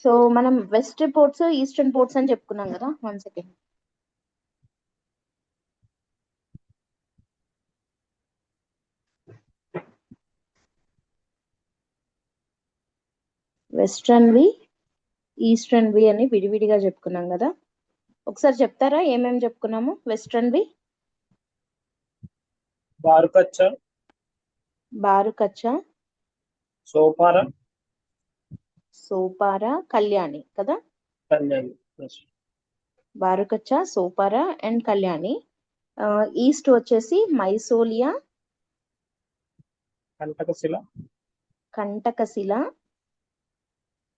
So మనం western ports eastern ports అని చెప్పుకున్నాం కదా. 1 సెకండ్. వెస్టర్న్ వి ఈస్టర్న్ వి అని విడివిడిగా చెప్పుకున్నాం కదా. ఒకసారి చెప్తారా ఏమేమి చెప్పుకున్నాము? వెస్టర్న్ వి బారుకచ్చ, బారుకచ్చ, సోపార, సోపార, కళ్యాణి కదా. కళ్యాణి. బారుకచ్చ, సోపార అండ్ కళ్యాణి. ఈస్ట్ వచ్చేసి మైసోలియా, కంటకశిల, కంటకశిల,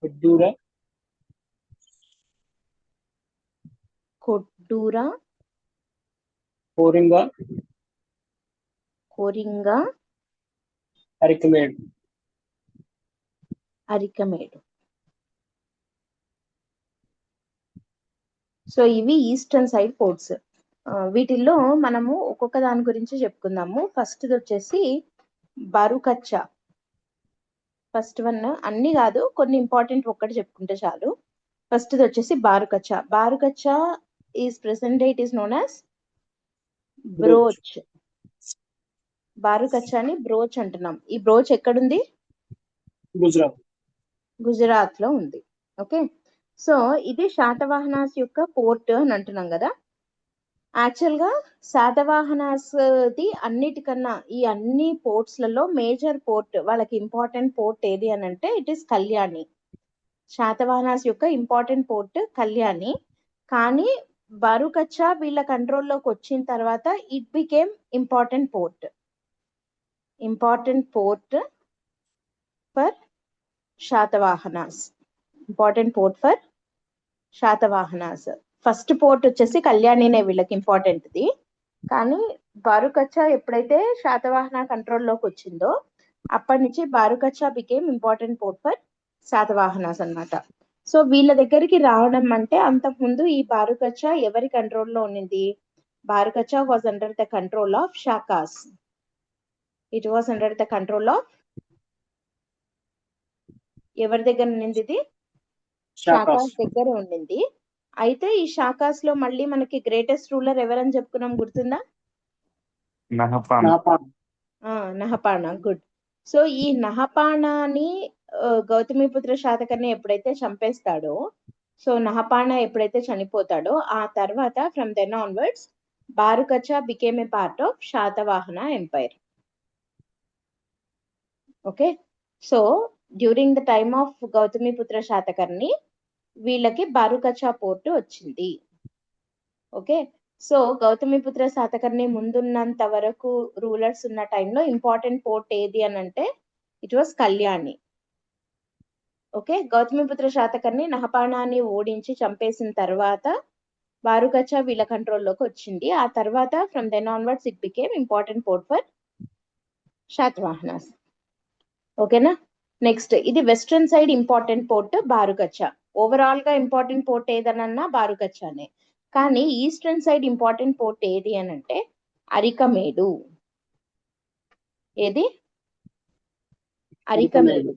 కొడ్డూర, కొడ్డూర, కోరింగ, కోరింగ, అరికమేడు. అరికమేడు. సో ఇవి ఈస్టర్న్ సైడ్ పోర్ట్స్. వీటిల్లో మనము ఒక్కొక్క దాని గురించి చెప్పుకుందాము. ఫస్ట్ వచ్చేసి బారుకచ్చ. ఫస్ట్ వన్ అన్ని కాదు, కొన్ని ఇంపార్టెంట్ ఒక్కటి చెప్పుకుంటే చాలు. ఫస్ట్ వచ్చేసి Barukachha. Barukachha is present day it is known as Broach. Barukachha అని బ్రోచ్ అంటున్నాం. ఈ బ్రోచ్ ఎక్కడుంది? గుజరాత్. గుజరాత్ లో ఉంది. ఓకే, సో ఇది శాతవాహనాస్ యొక్క పోర్ట్ అని అంటున్నాం కదా. యాక్చువల్ గా శాతవాహనాస్ ది అన్నిటికన్నా ఈ అన్ని పోర్ట్స్ లలో మేజర్ పోర్ట్, వాళ్ళకి ఇంపార్టెంట్ పోర్ట్ ఏది అని అంటే ఇట్ ఈస్ కళ్యాణి. శాతవాహనాస్ యొక్క ఇంపార్టెంట్ పోర్ట్ కళ్యాణి. కానీ బారుకచ్చ వీళ్ళ కంట్రోల్లోకి వచ్చిన తర్వాత it became important port. Important port for Satavahanas. Important port for Satavahanas. First port వచ్చేసి కళ్యాణినే వీళ్ళకి ఇంపార్టెంట్ది. కానీ బారుకచ్చ ఎప్పుడైతే శాతవాహన కంట్రోల్లోకి వచ్చిందో అప్పటి నుంచి Barukachha became important port for Satavahanas అన్నమాట. సో వీళ్ళ దగ్గరికి రావడం అంటే అంతకుముందు ఈ బారుకచ్చ ఎవరి కంట్రోల్లో ఉన్నింది? Barukachha was under the control of Shakas. It was under the control of ఎవరి దగ్గర ఉన్నింది? ఇది షాకాస్ దగ్గర ఉండింది. అయితే ఈ షాకాస్ లో మళ్ళీ మనకి గ్రేటెస్ట్ రూలర్ ఎవరని చెప్పుకున్నాం, గుర్తుందా? నహపాణ. గుడ్. సో ఈ నహపాణని గౌతమిపుత్ర శాతకర్ణి ఎప్పుడైతే చంపేస్తాడో, సో నహపాణ ఎప్పుడైతే చనిపోతాడో ఆ తర్వాత from then onwards Barukachcha became a part of Satavahana empire. Okay, so during the time of Gautamiputra Satakarni వీళ్ళకి బారుకచ్చ పోర్టు వచ్చింది. ఓకే, సో గౌతమిపుత్ర శాతకర్ణి ముందున్నంత వరకు రూలర్స్ ఉన్న టైంలో ఇంపార్టెంట్ పోర్ట్ ఏది అని అంటే it was Kalyani. Okay, Gautamiputra Satakarni నహపాణాన్ని ఓడించి చంపేసిన తర్వాత బారుకచ్చ వీళ్ళ కంట్రోల్లోకి వచ్చింది. ఆ తర్వాత from then onwards it became important port for Satavahanas. ఓకేనా. నెక్స్ట్ ఇది western side important port Barukachcha. Overall గా ఇంపార్టెంట్ పోర్ట్ ఏదనన్నా బారుకచ్చనే. కానీ ఈస్టర్న్ సైడ్ ఇంపార్టెంట్ పోర్ట్ ఏది అని అంటే అరికమేడు. ఏది? Arikamedu.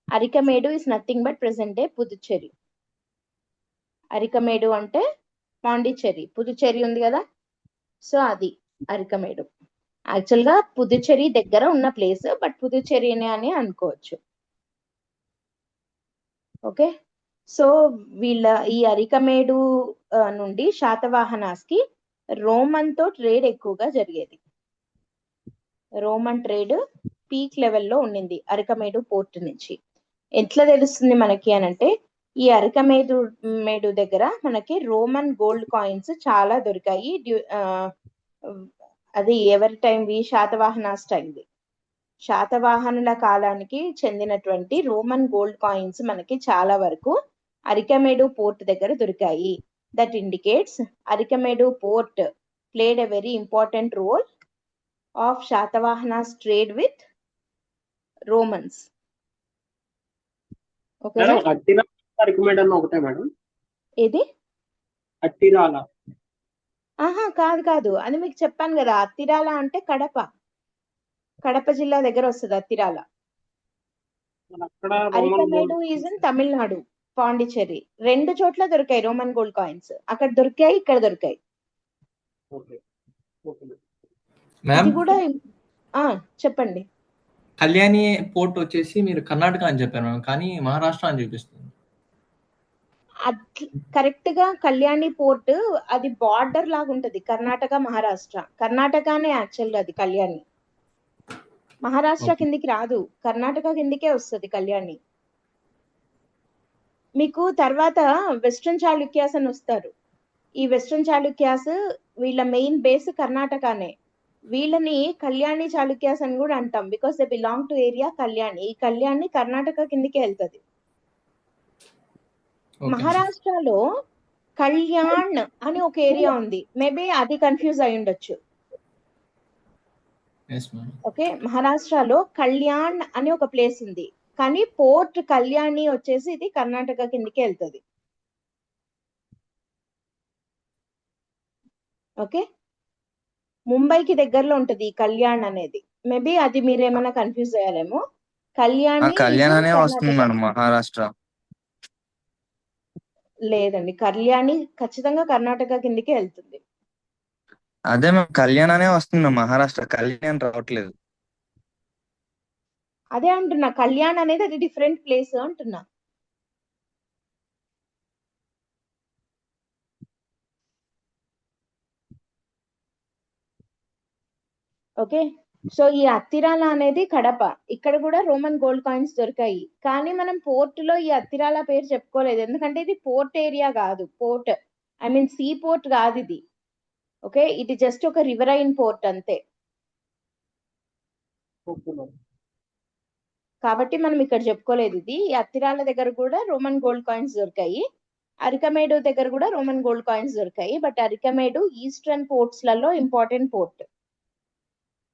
Arikamedu is nothing but present day Puducherry. Arikamedu అంటే పాండిచ్చేరి, పుదుచ్చేరి ఉంది కదా, సో అది అరికమేడు. యాక్చువల్ గా పుదుచ్చేరి దగ్గర ఉన్న ప్లేస్, బట్ పుదుచ్చేరినే అని అనుకోవచ్చు. ఓకే, సో వీళ్ళ ఈ అరికమేడు నుండి శాతవాహనాస్ కి రోమన్ తో ట్రేడ్ ఎక్కువగా జరిగేది. రోమన్ ట్రేడ్ పీక్ లెవెల్లో ఉండింది అరికమేడు పోర్ట్ నుంచి. ఎట్లా తెలుస్తుంది మనకి అని అంటే ఈ అరికమేడు దగ్గర మనకి రోమన్ గోల్డ్ కాయిన్స్ చాలా దొరికాయి. అది ఎవరి టైంవి? శాతవాహనాస్ టైంది. శాతవాహనుల కాలానికి చెందినటువంటి రోమన్ గోల్డ్ కాయిన్స్ మనకి చాలా వరకు అరికమేడు పోర్ట్ దగ్గర దొరికాయి. That indicates Arikamedu port played a very important role of Satavahanas trade with Romans. ఓకేనా. ఏది? అట్టిరాల. ఆహా, కాదు కాదు, అది మీకు చెప్పాను కదా. అత్తిరాల అంటే కడప జిల్లా దగ్గర వస్తుంది అత్తిరాల. Arikamedu is in Tamil Nadu. పాండిచ్చేరి 2 చోట్ల దొరికాయి రోమన్ గోల్డ్ కాయిన్స్. అక్కడ దొరికాయి, ఇక్కడ దొరికాయి. ఓకే ఓకే ఇది మ్యామ్ కూడా చెప్పండి. కళ్యాణి పోర్ట్ వచ్చేసి మీరు కర్ణాటక అని చెప్పారు మ్యామ్, కానీ మహారాష్ట్ర అని చూపిస్తుంది. కరెక్ట్ గా కళ్యాణి పోర్ట్ అది బార్డర్ లాగా ఉంటది కర్ణాటక మహారాష్ట్ర. కర్ణాటకనే యాక్చువల్ గా అది కళ్యాణి. మహారాష్ట్ర Okay. కిందికి రాదు, కర్ణాటక కిందికే వస్తుంది కళ్యాణి. మీకు తర్వాత వెస్ట్రన్ చాళుక్యాస్ అని వస్తారు. ఈ వెస్ట్రన్ చాళుక్యాస్ వీళ్ళ మెయిన్ బేస్ కర్ణాటకనే. వీళ్ళని కళ్యాణి చాళుక్యాస్ అని కూడా అంటాం, because they belong to area Kalyani. ఈ కళ్యాణి కర్ణాటక కిందికే వెళ్తుంది. Okay. మహారాష్ట్రలో కళ్యాణ్ అని ఒక ఏరియా ఉంది, మేబీ అది కన్ఫ్యూజ్ అయి ఉండొచ్చు. Yes, ma'am. ఓకే, మహారాష్ట్రలో కళ్యాణ్ అని ఒక ప్లేస్ ఉంది, కానీ పోర్ట్ కళ్యాణి వచ్చేసి ఇది కర్ణాటక కిందికి వెళ్తుంది. ఓకే, ముంబైకి దగ్గరలో ఉంటది ఈ కళ్యాణ్ అనేది. మేబీ అది మీరేమైనా కన్ఫ్యూజ్ అయ్యారేమో. కళ్యాణి కళ్యాణ్ ఇది అనే వస్తుంది కర్ణాటక. మేడం మహారాష్ట్ర. లేదండి, కళ్యాణి ఖచ్చితంగా కర్ణాటక కిందికి వెళ్తుంది. అదే మేము కళ్యాణ్ అనే వస్తుంది మేము మహారాష్ట్ర, కళ్యాణ్ రావట్లేదు. అదే అంటున్నా, కళ్యాణ్ అనేది అది డిఫరెంట్ ప్లేస్ అంటున్నా. ఓకే, సో ఈ అత్తిరాల అనేది కడప. ఇక్కడ కూడా రోమన్ గోల్డ్ కాయిన్స్ దొరికాయి, కానీ మనం పోర్ట్ లో ఈ అత్తిరాల పేరు చెప్పుకోలేదు, ఎందుకంటే ఇది పోర్ట్ ఏరియా కాదు. Port I mean see port కాదు ఇది. ఓకే, ఇది జస్ట్ ఒక రివరైన్ పోర్ట్ అంతే. Okay madam. కాబట్టి మనం ఇక్కడ చెప్పుకోలేదు ఇది. ఈ అత్తిరాల దగ్గర కూడా రోమన్ గోల్డ్ కాయిన్స్ దొరికాయి, అరికమేడు దగ్గర కూడా రోమన్ గోల్డ్ కాయిన్స్ దొరికాయి. బట్ అరికమేడు ఈస్టర్న్ పోర్ట్స్ లలో ఇంపార్టెంట్ పోర్ట్.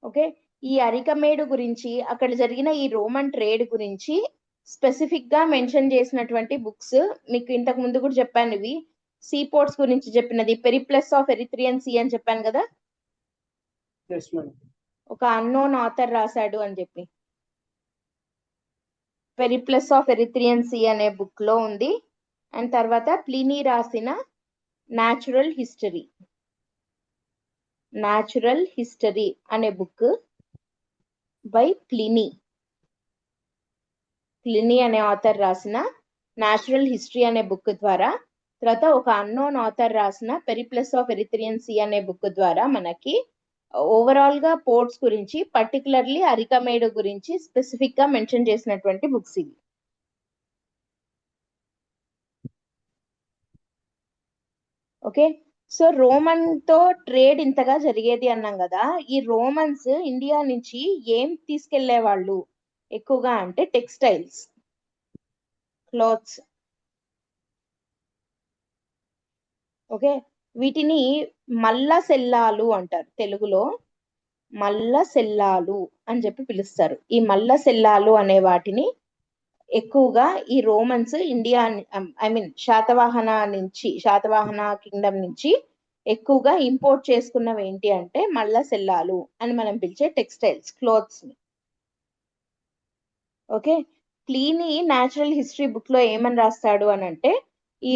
ఓకే, ఈ అరికమేడు గురించి, అక్కడ జరిగిన ఈ రోమన్ ట్రేడ్ గురించి స్పెసిఫిక్ గా మెన్షన్ చేసినటువంటి బుక్స్ మీకు ఇంతకు ముందు కూడా చెప్పాను. ఇవి సీ పోర్ట్స్ గురించి చెప్పినది పెరిప్లస్ ఆఫ్ ఎరిత్రియన్ సీ అని చెప్పాను కదా, ఎస్ మేడం. ఒక అన్నోన్ ఆథర్ రాశాడు అని చెప్పి. పెరిప్లస్ ఆఫ్ ఎరిత్రియన్ సీ అనే బుక్ లో ఉంది. అండ్ తర్వాత ప్లినీ రాసిన న్యాచురల్ హిస్టరీ అనే బుక్ బై ప్లినీ అనే ఆథర్ రాసిన న్యాచురల్ హిస్టరీ అనే బుక్ ద్వారా, తర్వాత ఒక అన్నోన్ ఆథర్ రాసిన పెరిప్లస్ ఆఫ్ ఎరిత్రియన్ సీ అనే బుక్ ద్వారా మనకి ఓవరాల్ గా పోర్ట్స్ గురించి, పర్టికులర్లీ అరికమేడు గురించి స్పెసిఫిక్ గా మెన్షన్ చేసినటువంటి బుక్స్ ఇవి. ఓకే, సో రోమన్ తో ట్రేడ్ ఇంతగా జరిగేది అన్నాం కదా. ఈ రోమన్స్ ఇండియా నుంచి ఏం తీసుకెళ్లే వాళ్ళు ఎక్కువగా అంటే టెక్స్టైల్స్, క్లాత్స్. ఓకే, వీటిని మల్ల సెల్లాలు అంటారు, తెలుగులో మల్ల సెల్లాలు అని చెప్పి పిలుస్తారు. ఈ మల్ల సెల్లాలు అనే వాటిని ఎక్కువగా ఈ Romans India I mean Satavahana Kingdom నుంచి ఎక్కువగా ఇంపోర్ట్ చేసుకున్నవి ఏంటి అంటే మల్ల సెల్లాలు అని మనం పిలిచే టెక్స్టైల్స్, క్లోత్స్ ని. Okay, Pliny natural history book లో ఏమని రాస్తాడు అని అంటే, ఈ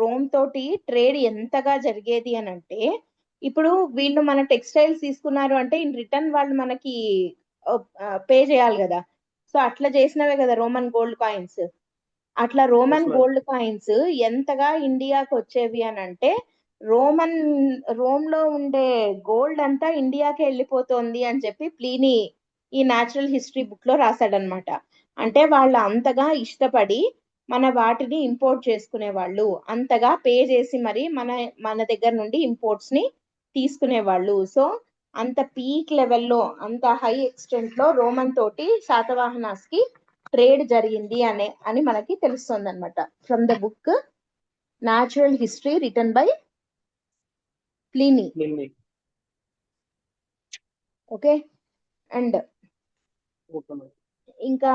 రోమ్ తోటి ట్రేడ్ ఎంతగా జరిగేది అని అంటే, ఇప్పుడు వీళ్ళు మన టెక్స్టైల్స్ తీసుకున్నారు అంటే ఇన్ రిటర్న్ వాళ్ళు మనకి పే చేయాలి కదా. సో అట్లా చేసినవే కదా రోమన్ గోల్డ్ కాయిన్స్. అట్లా రోమన్ గోల్డ్ కాయిన్స్ ఎంతగా ఇండియాకి వచ్చేవి అని అంటే, రోమ్ లో ఉండే గోల్డ్ అంతా ఇండియాకి వెళ్ళిపోతుంది అని చెప్పి ప్లీనీ ఈ న్యాచురల్ హిస్టరీ బుక్ లో రాశాడనమాట. అంటే వాళ్ళు అంతగా ఇష్టపడి మన వాటిని ఇంపోర్ట్ చేసుకునే వాళ్ళు, అంతగా పే చేసి మరి మన దగ్గర నుండి ఇంపోర్ట్స్ ని తీసుకునేవాళ్ళు. సో అంత పీక్ లెవెల్లో, అంత హై ఎక్స్టెంట్ లో రోమన్ తోటి శాతవాహనాస్ కి ట్రేడ్ జరిగింది అని మనకి తెలుస్తుంది అనమాట, from the book natural history written by Pliny. Okay, and okay madam. ఇంకా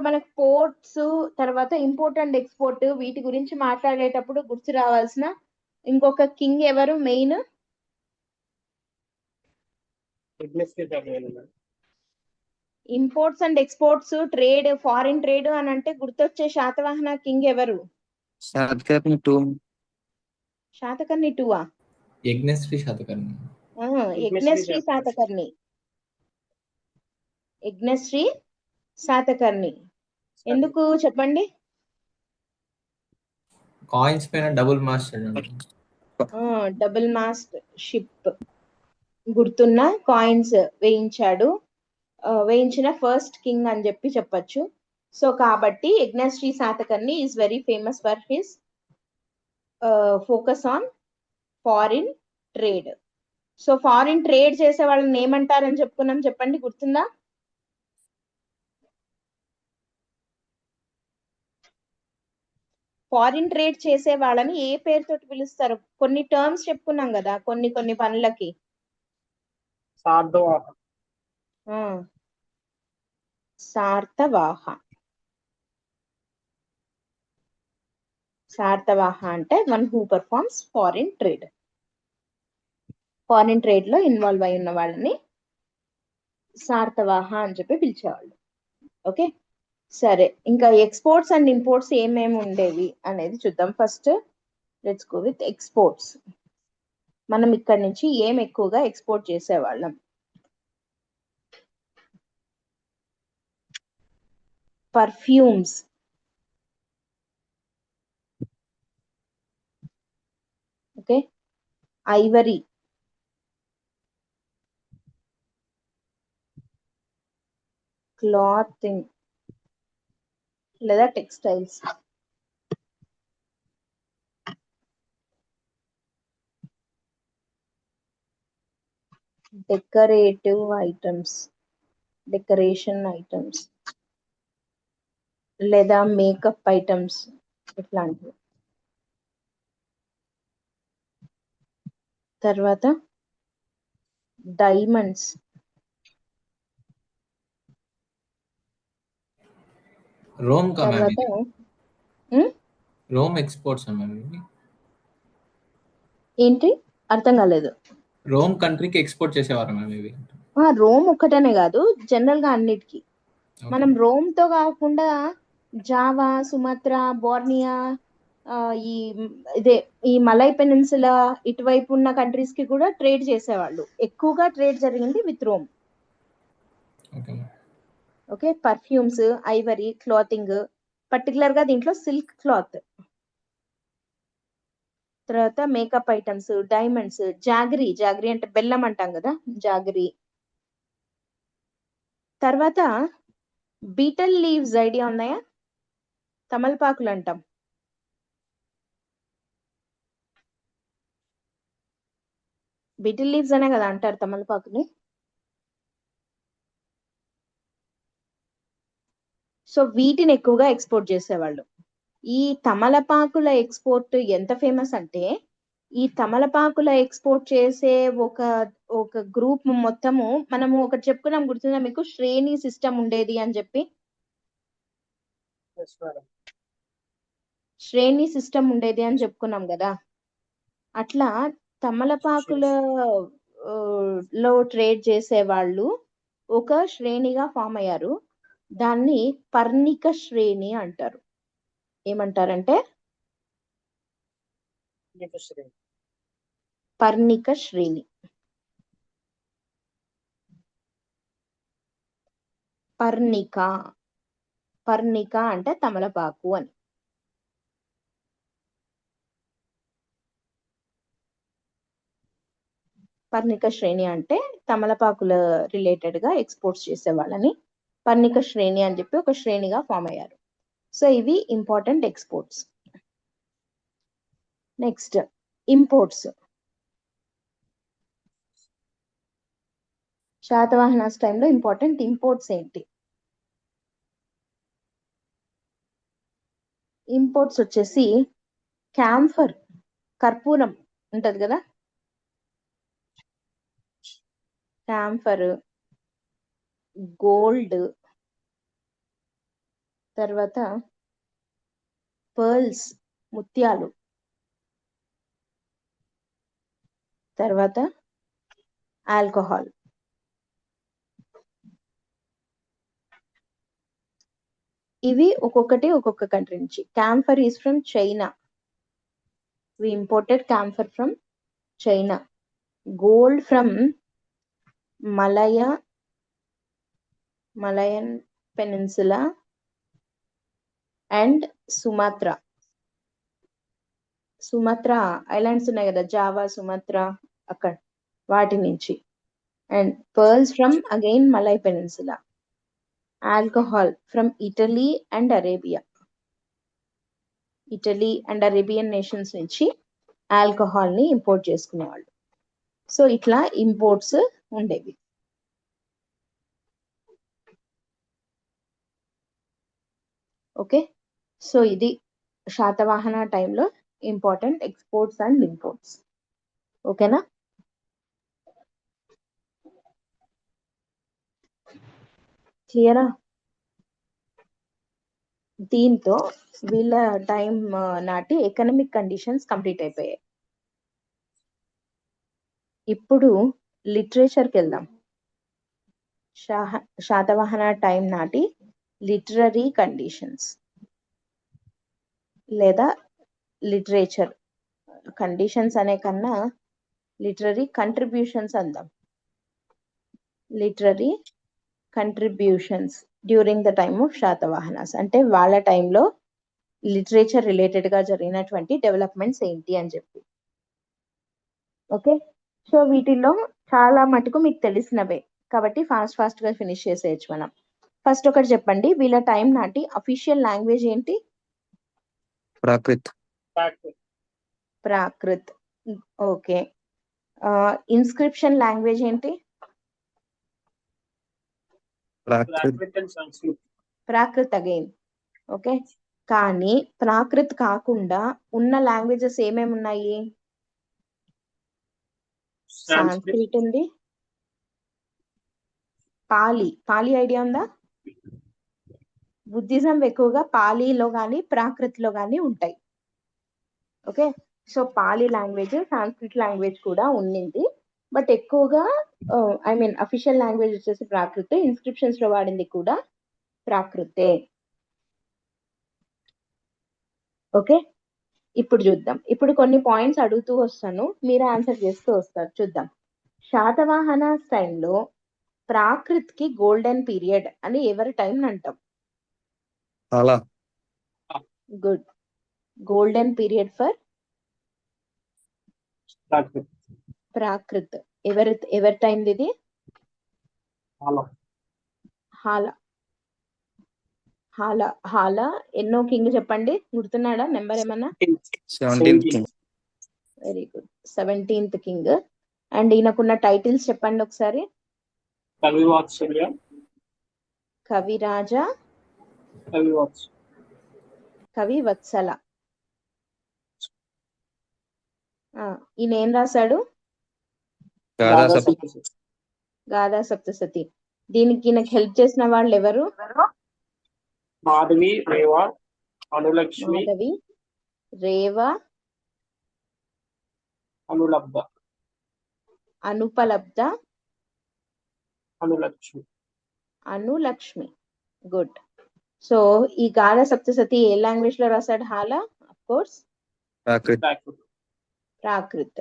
మనకు పోర్ట్స్, తర్వాత ఇంపోర్ట్ అండ్ ఎక్స్పోర్ట్, వీటి గురించి మాట్లాడేటప్పుడు గుర్తు రావాల్సిన ఇంకొక కింగ్ ఎవరు main? Imports and exports trade foreign trade అని అంటే గుర్తొచ్చే శాతవాహన కింగ్ ఎవరు? శాతకర్ణి 2. శాతకర్ణి టూవా? యజ్ఞశ్రీ శాతకర్ణి. యజ్ఞశ్రీ శాతకర్ణి. యజ్ఞశ్రీ శాతకర్ణి ఎందుకు చెప్పండి? కాయిన్స్ పైన double master. Double mast ship గుర్తున్న కాయిన్స్ వేయించాడు, వేయించిన ఫస్ట్ కింగ్ అని చెప్పి చెప్పొచ్చు. సో కాబట్టి Yajnashri Satakarni is very famous for his focus on foreign trade. So foreign trade చేసే వాళ్ళని ఏమంటారని చెప్పుకున్నాం చెప్పండి, గుర్తుందా? ఫారిన్ ట్రేడ్ చేసే వాళ్ళని ఏ పేరుతో పిలుస్తారు? కొన్ని టర్మ్స్ చెప్పుకున్నాం కదా కొన్ని కొన్ని పనులకి. సార్ధవాహ. సార్థవాహ. సార్థవాహ అంటే one who performs foreign trade. Foreign trade లో ఇన్వాల్వ్ అయి ఉన్న వాళ్ళని సార్థవాహ అని చెప్పి పిలిచేవాళ్ళు. ఓకే సరే, ఇంకా ఎక్స్పోర్ట్స్ అండ్ ఇంపోర్ట్స్ ఏమేమి ఉండేవి అనేది చూద్దాం. First let's go with exports. మనం ఇక్కడ నుంచి ఏం ఎక్కువగా ఎక్స్పోర్ట్ చేసేవాళ్ళం? పర్ఫ్యూమ్స్, ఓకే, ఐవరీ, క్లాతింగ్ లేదా textiles, decorative items, decoration items లేదా మేకప్ ఐటమ్స్ ఇట్లాంటివి. తర్వాత డైమండ్స్, రోమ్ కా మ్యామ్ తర్వాత ఇది? రోమ్ ఎక్స్పోర్ట్స్ మ్యామ్ ఇవి? ఏంటి అర్థం కాలేదు? రోమ్ కంట్రీకి ఎక్స్పోర్ట్ చేసేవారు మ్యామ్ ఇవి? రోమ్ ఒక్కటనే కాదు, జనరల్ గా అన్నిటికీ. Okay. మనం రోమ్ తో కాకుండా జావా, సుమత్రా, బోర్నియా, ఈ ఇదే ఈ మలై పెనిన్సులా ఇటువైపు ఉన్న కంట్రీస్ కి కూడా ట్రేడ్ చేసేవాళ్ళు. ఎక్కువగా ట్రేడ్ జరిగింది with Rome. Okay, ma'am. Okay, perfumes, Ivory, clothing, particular గా దీంట్లో సిల్క్ క్లాత్. తర్వాత makeup items, diamonds, jaggery, jaggery అంటే బెల్లం అంటాం కదా, జాగరీ. తర్వాత బీటల్ లీవ్స్ ఐడియా ఉన్నాయా? తమలపాకులు అంటాం. బీటిల్ లీవ్స్ అనే కదా అంటారు తమలపాకుని. సో వీటిని ఎక్కువగా ఎక్స్పోర్ట్ చేసేవాళ్ళు. ఈ తమలపాకుల ఎక్స్పోర్ట్ ఎంత ఫేమస్ అంటే, ఈ తమలపాకుల ఎక్స్పోర్ట్ చేసే ఒక ఒక గ్రూప్ మొత్తము, మనము ఒకటి చెప్పుకున్నాం గుర్తుందా మీకు, శ్రేణి సిస్టమ్ ఉండేది అని చెప్పి. Yes, madam. శ్రేణి సిస్టమ్ ఉండేది అని చెప్పుకున్నాం కదా. అట్లా తమలపాకుల లో ట్రేడ్ చేసే వాళ్ళు ఒక శ్రేణిగా ఫామ్ అయ్యారు. దాన్ని పర్ణిక శ్రేణి అంటారు. ఏమంటారంటే Interesting. పర్ణిక శ్రేణి. పర్ణిక, పర్ణిక అంటే తమలపాకు అని. పర్ణిక శ్రేణి అంటే తమలపాకుల రిలేటెడ్ గా ఎక్స్పోర్ట్స్ చేసే వాళ్ళని పర్ణిక శ్రేణి అని చెప్పి ఒక శ్రేణిగా ఫామ్ అయ్యారు. సో ఇవి important exports. Next imports. Satavahanas టైంలో ఇంపార్టెంట్ ఇంపోర్ట్స్ ఏంటి? ఇంపోర్ట్స్ వచ్చేసి క్యాంఫర్, కర్పూరం ఉంటది కదా, క్యాంఫర్, గోల్డ్, తర్వాత పర్ల్స్, ముత్యాలు, తర్వాత ఆల్కహాల్. ఇవి ఒక్కొక్కటి ఒక్కొక్క కంట్రీ నుంచి. Camphor is from China. We imported camphor from China. Gold from Malayan peninsula and Sumatra islands ఉన్నాయి కదా, జావా, సుమాత్రా, అక్కడ వాటి నుంచి. And pearls from again Malay peninsula. Alcohol from Italy and Arabian nations నుంచి alcohol ని import చేసుకునేవాళ్ళు. So ఇట్లా imports ఉండేవి. ఓకే, సో ఇది శాతవాహన టైంలో ఇంపార్టెంట్ ఎక్స్పోర్ట్స్ అండ్ ఇంపోర్ట్స్. ఓకేనా? క్లియరా? దీంతో వీళ్ళ టైం నాటి ఎకనామిక్ కండిషన్స్ కంప్లీట్ అయిపోయాయి. ఇప్పుడు లిటరేచర్కి వెళ్దాం. శాతవాహన టైం నాటి లిటరరీ కండిషన్స్ లేదా లిటరేచర్ కండిషన్స్ అనే కన్నా లిటరరీ కంట్రిబ్యూషన్స్ అందాం. Literary contributions during the time of Satavahanas, అంటే వాళ్ళ టైంలో లిటరేచర్ రిలేటెడ్ గా జరిగినటువంటి డెవలప్మెంట్స్ ఏంటి అని చెప్పి. ఓకే, సో వీటిల్లో చాలా మటుకు మీకు తెలిసినవే కాబట్టి ఫాస్ట్ గా ఫినిష్ చేసేయచ్చు మనం. ఫస్ట్ ఒకటి చెప్పండి, వీళ్ళ టైం నాటి అఫీషియల్ లాంగ్వేజ్ ఏంటి? ప్రాకృత్. ఓకే. ఇన్స్క్రిప్షన్ లాంగ్వేజ్ ఏంటి? ప్రాకృత్ అగైన్. ఓకే, కానీ ప్రాకృత్ కాకుండా ఉన్న లాంగ్వేజెస్ ఏమేమి ఉన్నాయి? సాంస్క్రిట్ ఉంది, పాలి ఐడియా ఉందా? బుద్ధిజం ఎక్కువగా పాలీలో కానీ ప్రాకృతిలో కానీ ఉంటాయి. ఓకే, సో పాలి లాంగ్వేజ్, సాంస్క్రిట్ లాంగ్వేజ్ కూడా ఉండింది, బట్ ఎక్కువగా అఫీషియల్ లాంగ్వేజ్ వచ్చేసి ప్రాకృతే. ఇన్స్క్రిప్షన్స్ లో వాడింది కూడా ప్రాకృతే. ఓకే, ఇప్పుడు చూద్దాం. ఇప్పుడు కొన్ని పాయింట్స్ అడుగుతూ వస్తాను, మీరు ఆన్సర్ చేస్తూ వస్తారు. చూద్దాం. శాతవాహన టైంలో ప్రాకృత్ కి గోల్డెన్ పీరియడ్ అని ఎవరి టైం అంటాం? Good. Golden period for Prakrit ఎవరి టైం ఇది? హాలా ఎన్నో కింగ్ చెప్పండి, గుర్తున్నాడా? నెంబర్ ఏమన్నా? 17th king. Very good, 17th king. And ఈయనకున్న టైటిల్స్ చెప్పండి ఒకసారి. కవిరాజా, కవివత్సల. ఈయన ఏం రాశాడు? గాథా సప్తశతి. దీనికి ఈయనకి హెల్ప్ చేసిన వాళ్ళు ఎవరు? మాధవి, రేవ, అనుపలబ్ధ, అనులక్ష్మి. గుడ్. సో ఈ గాథా సప్తశతి ఏ లాంగ్వేజ్ లో రాశాడు? హాలా ఆఫ్ కోర్స్ ప్రాకృత్.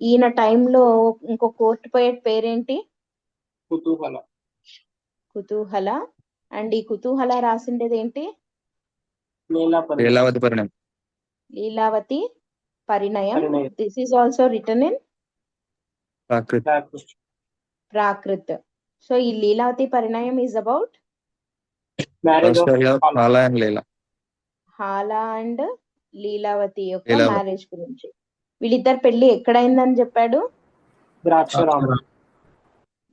ఈయన టైంలో ఇంకో కోర్ట్ పోయెట్ పేరేంటి? కుతూహల. అండ్ ఈ కుతూహల రాసిండేది ఏంటి? Lilavati Parinayam. This is also written in Prakrit. So ఈ Lilavati Parinayam is about Hala and Lilavati యొక్క మ్యారేజ్ గురించి. వీళ్ళిద్దరు పెళ్లి ఎక్కడైందని చెప్పాడు?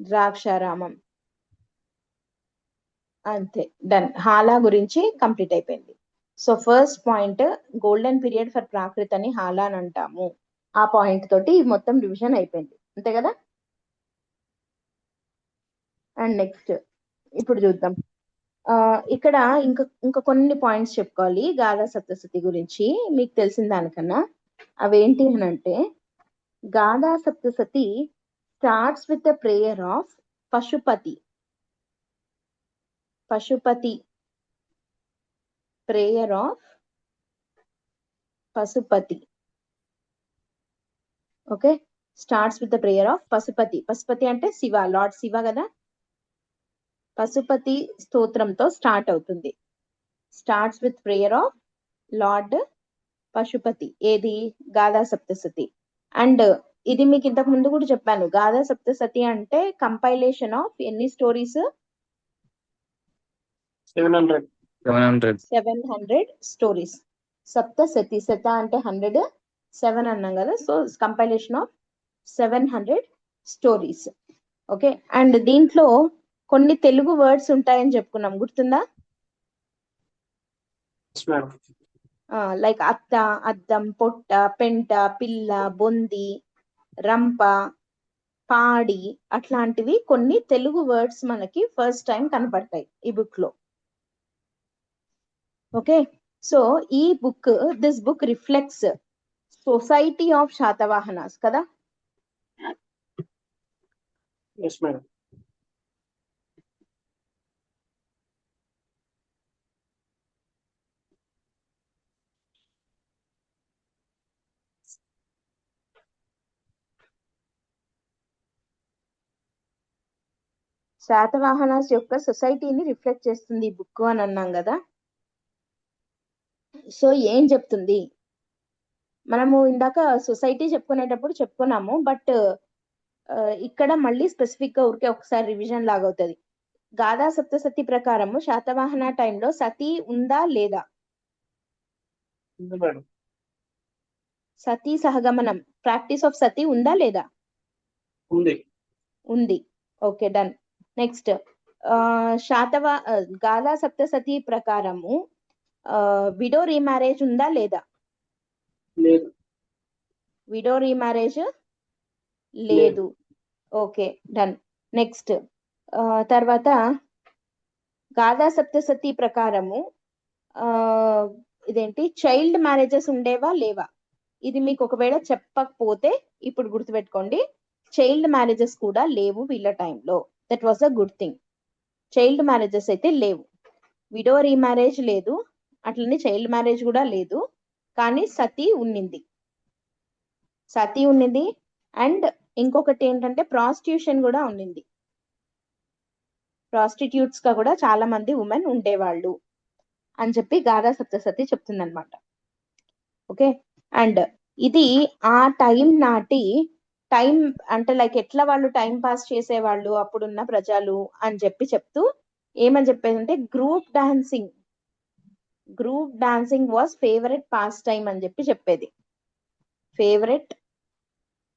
ద్రాక్షారామం. అంతే, డన్. హాలా గురించి కంప్లీట్ అయిపోయింది. So first point, golden period for Prakrit అని హాలా అని అంటాము. ఆ పాయింట్ తోటి మొత్తం డివిజన్ అయిపోయింది, అంతే కదా? అండ్ నెక్స్ట్ ఇప్పుడు చూద్దాం. ఇక్కడ ఇంకా కొన్ని పాయింట్స్ చెప్పుకోవాలి గాథా సప్తశతి గురించి మీకు తెలిసిన దానికన్నా. అవేంటి అని అంటే, Gatha Saptashati starts with the prayer of Pashupati prayer of Pashupati. Okay, starts with the prayer of Pashupati. Pashupati అంటే శివ, లార్డ్ శివ కదా. పశుపతి స్తోత్రంతో స్టార్ట్ అవుతుంది. Starts with prayer of lord Pashupati. ఏది? గాథా సప్తశతి. అండ్ ఇది మీకు ఇంతకు ముందు కూడా చెప్పాను, గాథా సప్తశతి అంటే కంపైలేషన్ ఆఫ్ ఎన్ని స్టోరీస్? 700. 700 స్టోరీస్. సప్తశతి, శత అంటే 100, 7 అన్నాం కదా. So compilation of 700 stories. Okay, and దీంట్లో కొన్ని తెలుగు వర్డ్స్ ఉంటాయని చెప్పుకున్నాం, గుర్తుందా? Yes, madam. లైక్ అత్త, అద్దం, పొట్ట, పెంట, పిల్ల, బొంది, రంప, పాడి, అట్లాంటివి కొన్ని తెలుగు వర్డ్స్ మనకి ఫస్ట్ టైం కనపడతాయి ఈ బుక్ లో. ఓకే, సో ఈ book, this book reflects society of Satavahanas కదా. Yes, madam. శాతవాహనాస్ యొక్క సొసైటీని రిఫ్లెక్ట్ చేస్తుంది ఈ బుక్ అని అన్నాం కదా. సో ఏం చెప్తుంది? మనము ఇందాక సొసైటీ చెప్పుకునేటప్పుడు చెప్పుకున్నాము, బట్ ఇక్కడ మళ్ళీ స్పెసిఫిక్ గా ఊరికే ఒకసారి రివిజన్ లాగా అవుతుంది. గాథా సప్తశతి ప్రకారము శాతవాహన టైంలో సతీ ఉందా లేదా? ఉంది మేడం. సతీ సహగమనం, ప్రాక్టీస్ ఆఫ్ సతీ ఉందా లేదా? ఉంది. ఉంది. Okay, done. Next, Gatha Saptashati ప్రకారము విడో రీమ్యారేజ్ ఉందా లేదా? లేదు. విడో రీమ్యారేజ్ లేదు. Okay, done. నెక్స్ట్, తర్వాత గాథా సప్తశతి ప్రకారము ఇదేంటి, చైల్డ్ మ్యారేజెస్ ఉండేవా లేవా? ఇది మీకు ఒకవేళ చెప్పకపోతే ఇప్పుడు గుర్తుపెట్టుకోండి, చైల్డ్ మ్యారేజెస్ కూడా లేవు వీళ్ళ టైంలో. That was a good thing. Child marriages అయితే లేవు. విడో రీమ్యారేజ్ లేదు, అట్లనే చైల్డ్ మ్యారేజ్ కూడా లేదు. కానీ సతీ ఉన్నింది. సతీ ఉన్నింది. అండ్ ఇంకొకటి ఏంటంటే ప్రాస్టిట్యూషన్ కూడా ఉన్నింది. ప్రాస్టిట్యూట్స్ గా కూడా చాలా మంది ఉమెన్ ఉండేవాళ్ళు అని చెప్పి గాథా సప్తశతి చెప్తుంది అనమాట. ఓకే, అండ్ ఇది ఆ టైం నాటి టైం అంటే లైక్ ఎట్లా వాళ్ళు టైం పాస్ చేసేవాళ్ళు అప్పుడున్న ప్రజలు అని చెప్పి చెప్తూ ఏమని చెప్పేదంటే group dancing was favourite pastime అని చెప్పి చెప్పేది. ఫేవరెట్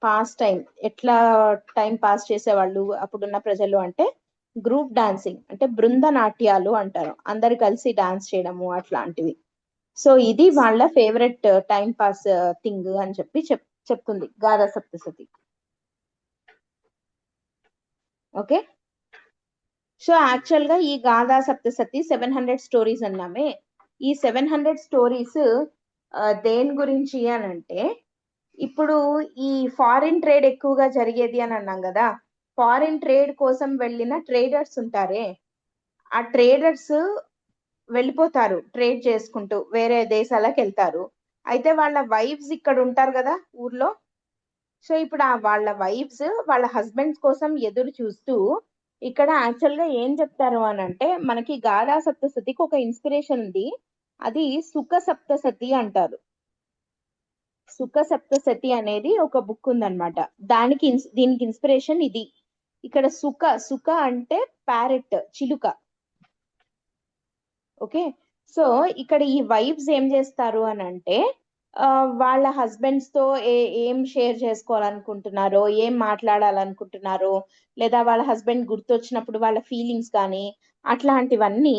పాస్ టైం, ఎట్లా టైం పాస్ చేసేవాళ్ళు అప్పుడున్న ప్రజలు అంటే గ్రూప్ డాన్సింగ్ అంటే బృంద నాట్యాలు అంటారు, అందరు కలిసి డాన్స్ చేయడము అట్లాంటివి. సో ఇది వాళ్ళ ఫేవరెట్ టైం పాస్ థింగ్ అని చెప్పి చెప్తుంది Gatha Saptashati. Okay, so actual గా ఈ గాథా సప్తశతి 700 స్టోరీస్ అన్నామే. ఈ 700 స్టోరీస్ దేని గురించి అని అంటే, ఇప్పుడు ఈ ఫారిన్ ట్రేడ్ ఎక్కువగా జరిగేది అని అన్నాం కదా. ఫారిన్ ట్రేడ్ కోసం వెళ్ళిన ట్రేడర్స్ ఉంటారే, ఆ ట్రేడర్స్ వెళ్ళిపోతారు ట్రేడ్ చేసుకుంటూ, వేరే దేశాలకు వెళ్తారు. అయితే వాళ్ళ వైఫ్స్ ఇక్కడ ఉంటారు కదా ఊర్లో. సో ఇప్పుడు వాళ్ళ వైఫ్స్ వాళ్ళ హస్బెండ్స్ కోసం ఎదురు చూస్తూ ఇక్కడ యాక్చువల్ గా ఏం చెప్తారు అని అంటే, మనకి గాథా సప్తశతికి ఒక ఇన్స్పిరేషన్ ఉంది. అది సుఖ సప్తశతి అంటారు. సుఖ సప్తశతి అనేది ఒక బుక్ ఉందన్నమాట. దీనికి ఇన్స్పిరేషన్ ఇది. ఇక్కడ సుఖ అంటే ప్యారెట్, చిలుక. ఓకే, సో ఇక్కడ ఈ వైఫ్స్ ఏం చేస్తారు అని అంటే, వాళ్ళ హస్బెండ్స్ తో ఏం షేర్ చేసుకోవాలనుకుంటున్నారో, ఏం మాట్లాడాలనుకుంటున్నారో, లేదా వాళ్ళ హస్బెండ్ గుర్తొచ్చినప్పుడు వాళ్ళ ఫీలింగ్స్ కానీ అట్లాంటివన్నీ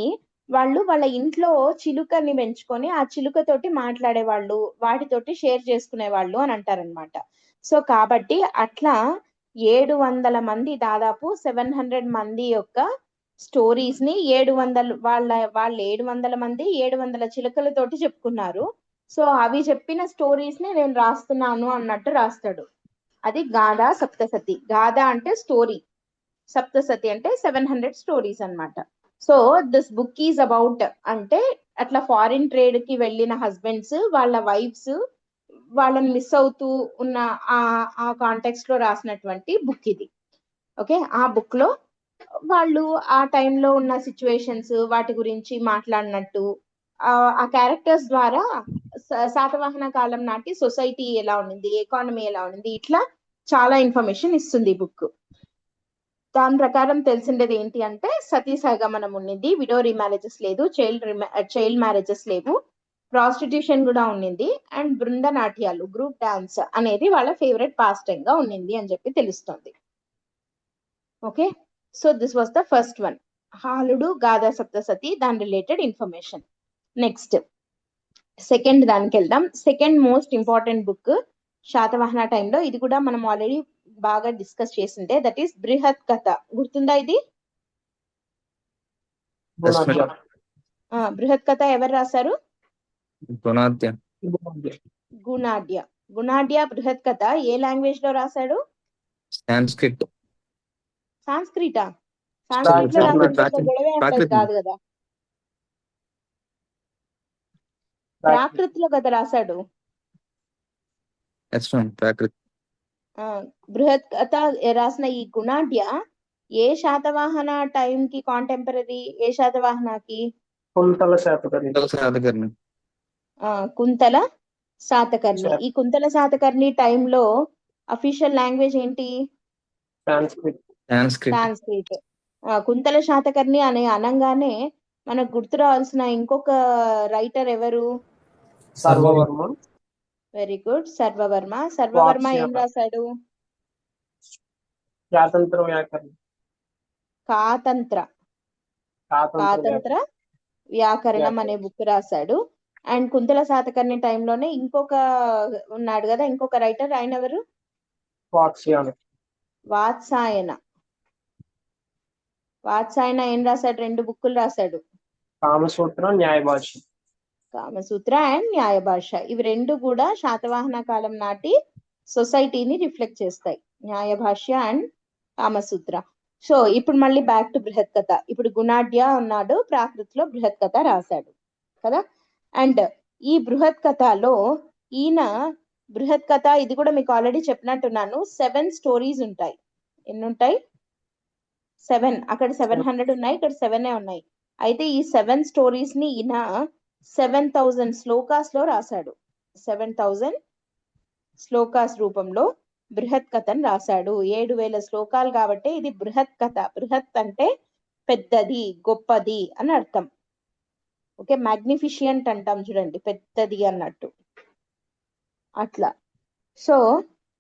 వాళ్ళు వాళ్ళ ఇంట్లో చిలుకని పెంచుకొని ఆ చిలుకతోటి మాట్లాడేవాళ్ళు, వాటితోటి షేర్ చేసుకునేవాళ్ళు అని అంటారనమాట. సో కాబట్టి అట్లా 700 మంది, దాదాపు 700 మంది యొక్క స్టోరీస్ ని 700 వాళ్ళు 700 మంది 700 చిలుకలతోటి చెప్పుకున్నారు. సో అవి చెప్పిన స్టోరీస్ ని నేను రాస్తున్నాను అన్నట్టు రాస్తాడు. అది గాథా సప్తశతి. గాథా అంటే స్టోరీ, సప్తశతి అంటే 700 స్టోరీస్ అన్నమాట. So this book is about అంటే అట్లా ఫారిన్ ట్రేడ్ కి వెళ్ళిన హస్బెండ్స్ వాళ్ళ వైఫ్స్ వాళ్ళని మిస్ అవుతూ ఉన్న ఆ కాంటెక్స్ట్ లో రాసినటువంటి బుక్ ఇది. ఓకే, ఆ బుక్ లో వాళ్ళు ఆ టైంలో ఉన్న సిచ్యువేషన్స్ వాటి గురించి మాట్లాడినట్టు ఆ క్యారెక్టర్స్ ద్వారా శాతవాహన కాలం నాటి సొసైటీ ఎలా ఉండింది, ఎకానమీ ఎలా ఉండింది, ఇట్లా చాలా ఇన్ఫర్మేషన్ ఇస్తుంది ఈ బుక్. దాని ప్రకారం తెలిసిండేది ఏంటి అంటే సతీ సహగమనం ఉండింది, విడో రీమ్యారేజెస్ లేదు, చైల్డ్ మ్యారేజెస్ లేవు, ప్రాస్టిట్యూషన్ కూడా ఉండింది, అండ్ బృంద నాట్యాలు గ్రూప్ డాన్స్ అనేది వాళ్ళ ఫేవరెట్ పాస్ టైం గా ఉండింది అని చెప్పి తెలుస్తుంది. Okay, so this was the first one, హాలుడు గాథా సప్తసతి, దాని రిలేటెడ్ ఇన్ఫర్మేషన్. నెక్స్ట్ సెకండ్ దానికి వెళ్దాం. Second most important book Satavahana టైంలో, ఇది కూడా మనం ఆల్రెడీ బాగా డిస్కస్ చేసిందే, దట్ ఈస్ బృహత్ కథ. గుర్తుందా ఇది? గుణాద్య. బృహత్ కథ ఎవరు రాశారు? గుణాద్య. గుణాద్య. గుణాడ్య. గుణాడ్య బృహత్ కథ ఏ లాంగ్వేజ్ లో రాశాడు? సాంస్క్రిట్. సాంస్క్రిటా? సాంస్క్రిట్ లో రాసిన పెద్ద గొడవే ఉండదు కాదు కదా, ప్రాకృతిలో కదా రాశాడు. ప్రాకృత్. బృహత్ కథ రాసిన ఈ గుణాడ్య ఏ శాతవాహన టైం కి కాంటెంపరీ? ఏ శాతవాహనకి? కుంతల శాతకర్ణి. శాతకర్ణి. కుంతల శాతకర్ణి. ఈ కుంతల శాతకర్ణి టైంలో అఫీషియల్ లాంగ్వేజ్ ఏంటి? సాంస్క్రిట్. సాంస్క్రిట్. కుంతల శాతకర్ణి అనే అనగానే మనకు గుర్తు రావాల్సిన ఇంకొక రైటర్ ఎవరు? సర్వవర్మ. Very good, Sarvavarma. సర్వవర్మ ఏం రాశాడు? స్వాతంత్ర వ్యాకరణం. కాతంత్ర వ్యాకరణం అనే బుక్ రాశాడు. అండ్ కుంతల శాతకర్ణి టైంలోనే ఇంకొక ఉన్నాడు కదా, ఇంకొక రైటర్, ఆయన ఎవరు? వాత్సాయన. వాత్సాయన ఏం రాశాడు? 2 బుక్కులు రాశాడు, కామసూత్ర, న్యాయభాష్య. కామసూత్ర అండ్ న్యాయభాష. ఇవి 2 కూడా శాతవాహన కాలం నాటి సొసైటీని రిఫ్లెక్ట్ చేస్తాయి, న్యాయభాష్య అండ్ కామసూత్ర. సో ఇప్పుడు మళ్ళీ బ్యాక్ టు బృహత్ కథ. ఇప్పుడు గుణాడ్య ఉన్నాడు, ప్రాకృతిలో బృహత్ కథ రాశాడు కదా. అండ్ ఈ బృహత్ కథలో ఈయన బృహత్ కథ, ఇది కూడా మీకు ఆల్రెడీ చెప్పినట్టున్నాను, 7 స్టోరీస్ ఉంటాయి. ఎన్ని ఉంటాయి? 7. అక్కడ 700 ఉన్నాయి, ఇక్కడ 7 ఉన్నాయి. అయితే ఈ 7 స్టోరీస్ ని ఈయన 7000 శ్లోకాస్ లో రాశాడు. 7000 శ్లోకాస్ రూపంలో బృహత్ కథను రాశాడు. 7000 శ్లోకాలు కాబట్టి ఇది బృహత్ కథ. బృహత్ అంటే పెద్దది, గొప్పది అని అర్థం. ఓకే, మ్యాగ్నిఫిషియంట్ అంటాం చూడండి, పెద్దది అన్నట్టు అట్లా. సో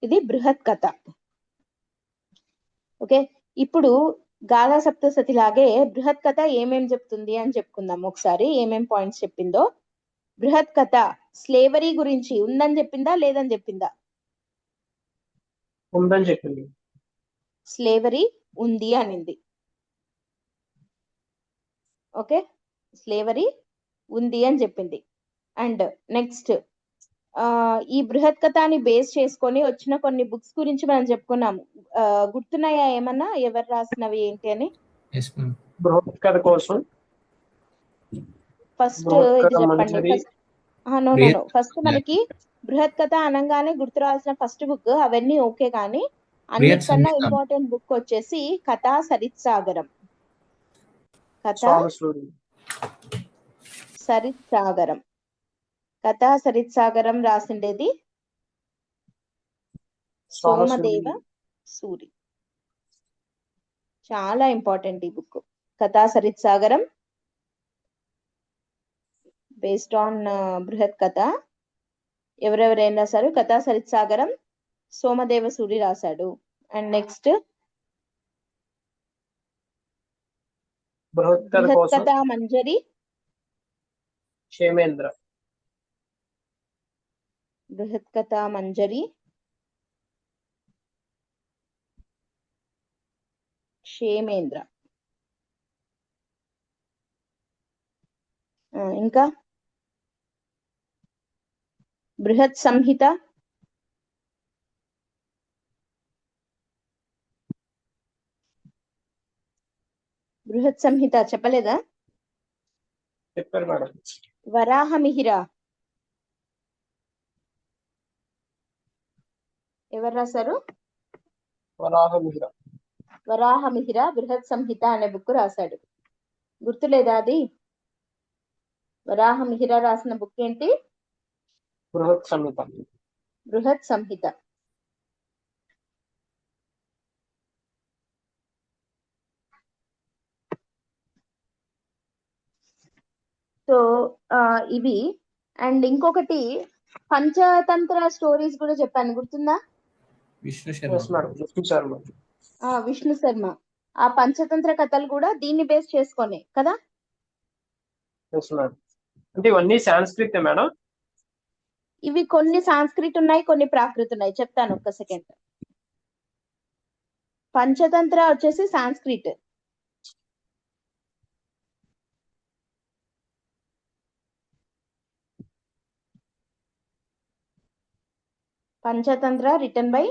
ఇది బృహత్ కథ. ఓకే, ఇప్పుడు గాథా సప్తసతి లాగే బృహత్ కథ ఏమేం చెప్తుంది అని చెప్పుకుందాం ఒకసారి, ఏమేం పాయింట్స్ చెప్పిందో. బృహత్ కథ స్లేవరీ గురించి ఉందని చెప్పిందా, లేదని చెప్పిందా? ఉందని చెప్పింది. స్లేవరీ ఉంది అనింది. ఓకే, స్లేవరీ ఉంది అని చెప్పింది. అండ్ నెక్స్ట్ ఈ బృహత్ కథని బేస్ చేసుకొని వచ్చిన కొన్ని బుక్స్ గురించి మనం చెప్పుకున్నాము. గుర్తున్నాయా ఏమన్నా, ఎవరు రాసినవి ఏంటి అని? బృహత్ కథ కోసం ఫస్ట్ ఇది చెప్పండి. ఫస్ట్ మనకి బృహత్ కథ అనగానే గుర్తు రావాల్సిన ఫస్ట్ బుక్, అవన్నీ ఓకే, కానీ అన్నిటికన్నా ఇంపార్టెంట్ బుక్ వచ్చేసి కథా సరిత్సాగరం. కథా సరిత్సాగరం. కథా సరిత్సాగరం రాసిండేది సోమదేవ సూరి. చాలా ఇంపార్టెంట్ ఈ బుక్, కథా సరిత్సాగరం, బేస్డ్ ఆన్ బృహత్ కథ. ఎవరెవరు ఏం రాశారు? కథా సరిత్సాగరం సోమదేవ సూరి రాశాడు. అండ్ నెక్స్ట్ బృహత్ కథా మంజరి క్షేమేంద్ర. బృహత్ కథా మంజరి క్షేమేంద్ర. ఇంకా బృహత్ సంహిత చెప్పలేదా? చెప్పారు మేడం. వరాహమిహిర ఎవరు రాశారు? వరాహమిహిర. వరాహమిహిర బృహత్ సంహిత అనే బుక్ రాశాడు. గుర్తులేదా అది? వరాహమిహిర రాసిన బుక్ ఏంటి? బృహత్ సంహిత. బృహత్ సంహిత. సో ఇవి అండ్ ఇంకొకటి పంచతంత్ర స్టోరీస్ కూడా చెప్పాను, గుర్తుందా? విష్ణు ఎస్ శర్మ. మేడం, చూపించారు మేడం. విష్ణు శర్మ. ఆ పంచతంత్ర కథలు కూడా దీన్ని బేస్ చేసుకొని కదా. Yes madam. అంటే ఇవన్నీ సాంస్క్రిట్ మేడం. ఇవి కొన్ని సాంస్క్రిట్ ఉన్నాయి, కొన్ని ప్రాకృత ఉన్నాయి. చెప్తాను ఒక్క సెకండ్. పంచతంత్ర వచ్చేసి Sanskrit, Panchatantra written by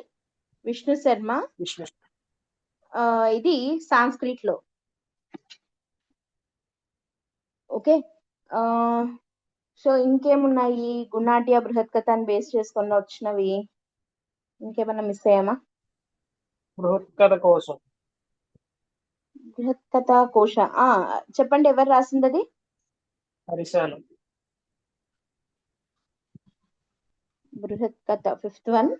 Vishnu Sharma. Vishnu. ఇది సాంస్క్రిట్ లో. ఓకే. సో ఇంకేమున్నాయి? గుణాట్య బృహత్ కథని బేస్ చేసుకొని వచ్చినవి ఇంకేమన్నా మిస్ అయ్యామా? బృహత్ కథ కోసం. బృహత్ కథ కోశ. చెప్పండి, ఎవరు రాసింది అది? హరిసేన. బృహత్ కథ 5th వన్.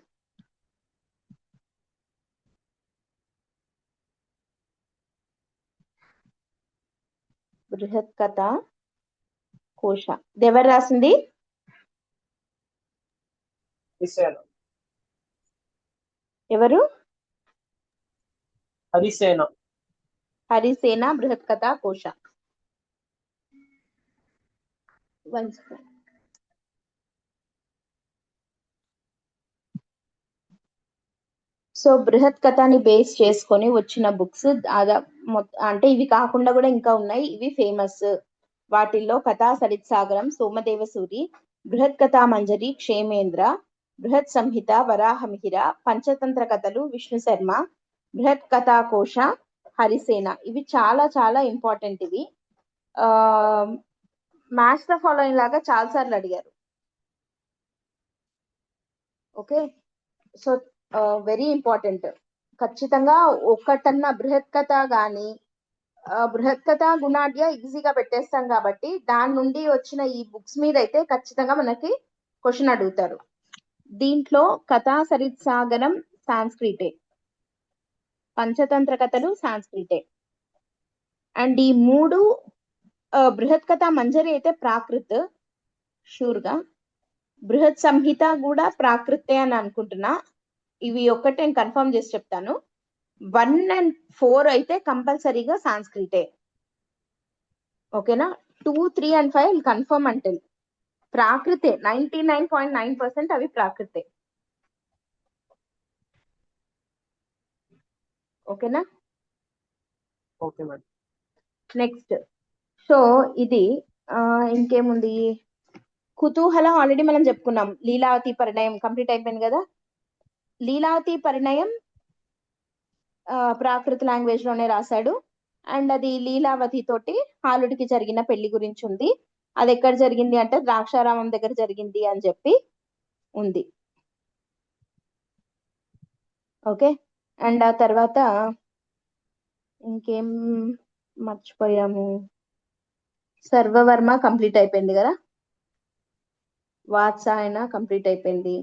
బృహత్ కథ కోశ ఎవరు రాసింది? హరిసేన. ఎవరు? హరిసేన. హరిసేన బృహత్ కథ కోశ. సో బృహత్ కథని బేస్ చేసుకొని వచ్చిన బుక్స్ అంటే ఇవి కాకుండా కూడా ఇంకా ఉన్నాయి. ఇవి ఫేమస్. వాటిల్లో కథా సరిత్సాగరం సోమదేవ సూరి, బృహత్ కథా మంజరి క్షేమేంద్ర, బృహత్ సంహిత వరాహమిహిర, పంచతంత్ర కథలు విష్ణు శర్మ, బృహత్ కథా కోశ హరిసేన. ఇవి చాలా చాలా ఇంపార్టెంట్. ఇవి మ్యాచ్ ద ఫాలోయింగ్ లాగా చాలా సార్లు అడిగారు. ఓకే. So very important. ఖచ్చితంగా ఒకటన్నా బృహత్ కథ గాని బృహత్ కథ గుణాఢ్య ఈజీగా పెట్టేస్తాం కాబట్టి దాని నుండి వచ్చిన ఈ బుక్స్ మీద అయితే ఖచ్చితంగా మనకి క్వశ్చన్ అడుగుతారు. దీంట్లో కథా సరిత్సాగరం సాంస్క్రిటే, పంచతంత్ర కథలు సాంస్క్రిటే, అండ్ ఈ మూడు బృహత్ కథ మంజరి అయితే ప్రాకృత్ షూర్ గా, బృహత్ సంహిత కూడా ప్రాకృతే అని అనుకుంటున్నా. ఇవి ఒక్కటే నేను కన్ఫర్మ్ చేసి చెప్తాను. 1 and 4 అయితే కంపల్సరీగా సాంస్క్రిటే. ఓకేనా? 2, 3 and 5 కన్ఫర్మ్ అంటే ప్రాకృతే. 99.9% అవి ప్రాకృతే. ఓకేనా? Okay madam. నెక్స్ట్. సో ఇది ఇంకేముంది? కుతూహలం ఆల్రెడీ మనం చెప్పుకున్నాం. లీలావతి పరిణయం కంప్లీట్ అయిపోయింది కదా. లీలావతి పరిణయం ప్రాకృత లాంగ్వేజ్ లోనే రాశాడు. అండ్ అది లీలావతి తోటి హాలుడికి జరిగిన పెళ్లి గురించి ఉంది. అది ఎక్కడ జరిగింది అంటే ద్రాక్షారామం దగ్గర జరిగింది అని చెప్పి ఉంది. ఓకే. అండ్ ఆ తర్వాత ఇంకేం మర్చిపోయాము? సర్వవర్మ కంప్లీట్ అయిపోయింది కదా. వాత్సాయన కంప్లీట్ అయిపోయింది.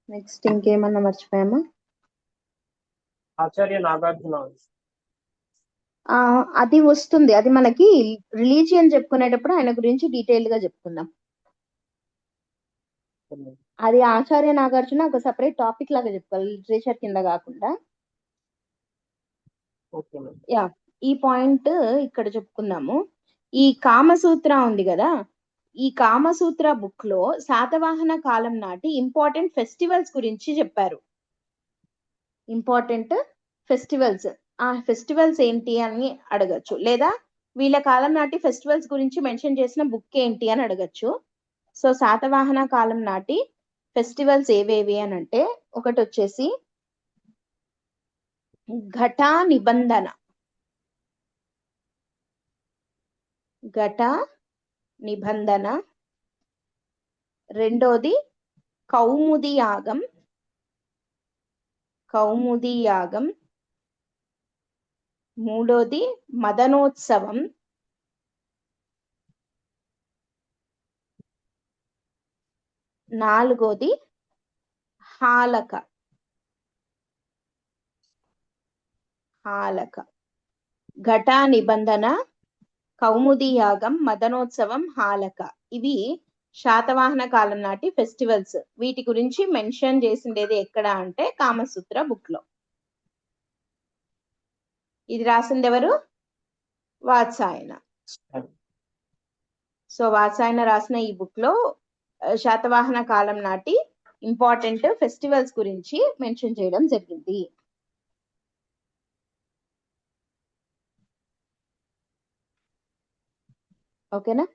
నెక్స్ట్ ఇంకేమన్నా మర్చిపోయామా? ఆచార్య నాగార్జున. అది వస్తుంది. అది మనకి రిలీజియన్ చెప్పుకునేటప్పుడు ఆయన గురించి డీటెయిల్ గా చెప్పుకుందాం. అది ఆచార్య నాగార్జున ఒక సెపరేట్ టాపిక్ లాగా చెప్పుకోవాలి, లిటరేచర్ కింద కాకుండా. Okay madam. యా, ఈ పాయింట్ ఇక్కడ చెప్పుకుందాము. ఈ కామసూత్ర ఉంది కదా, ఈ కామసూత్ర బుక్ లో శాతవాహన కాలం నాటి ఇంపార్టెంట్ ఫెస్టివల్స్ గురించి చెప్పారు. Important festivals. ఆ ఫెస్టివల్స్ ఏంటి అని అడగచ్చు, లేదా వీళ్ళ కాలం నాటి ఫెస్టివల్స్ గురించి మెన్షన్ చేసిన బుక్ ఏంటి అని అడగచ్చు. సో శాతవాహన కాలం నాటి ఫెస్టివల్స్ ఏవేవి అని అంటే ఒకటి వచ్చేసి ఘట నిబంధన. ఘట నిబంధన. రెండోది కౌముది యాగం. కౌముది యాగం. మూడోది మదనోత్సవం. నాలుగోది హాలక. హాలక. ఘట నిబంధన, కౌముది యాగం, మదనోత్సవం, హాలక. ఇవి శాతవాహన కాలం నాటి ఫెస్టివల్స్. వీటి గురించి మెన్షన్ చేసిండేది ఎక్కడ అంటే కామసూత్ర బుక్ లో. ఇది రాసింది ఎవరు? వాత్సాయన. సో వాత్సాయన రాసిన ఈ బుక్ లో శాతవాహన కాలం నాటి ఇంపార్టెంట్ ఫెస్టివల్స్ గురించి మెన్షన్ చేయడం జరిగింది. ఓకేనా?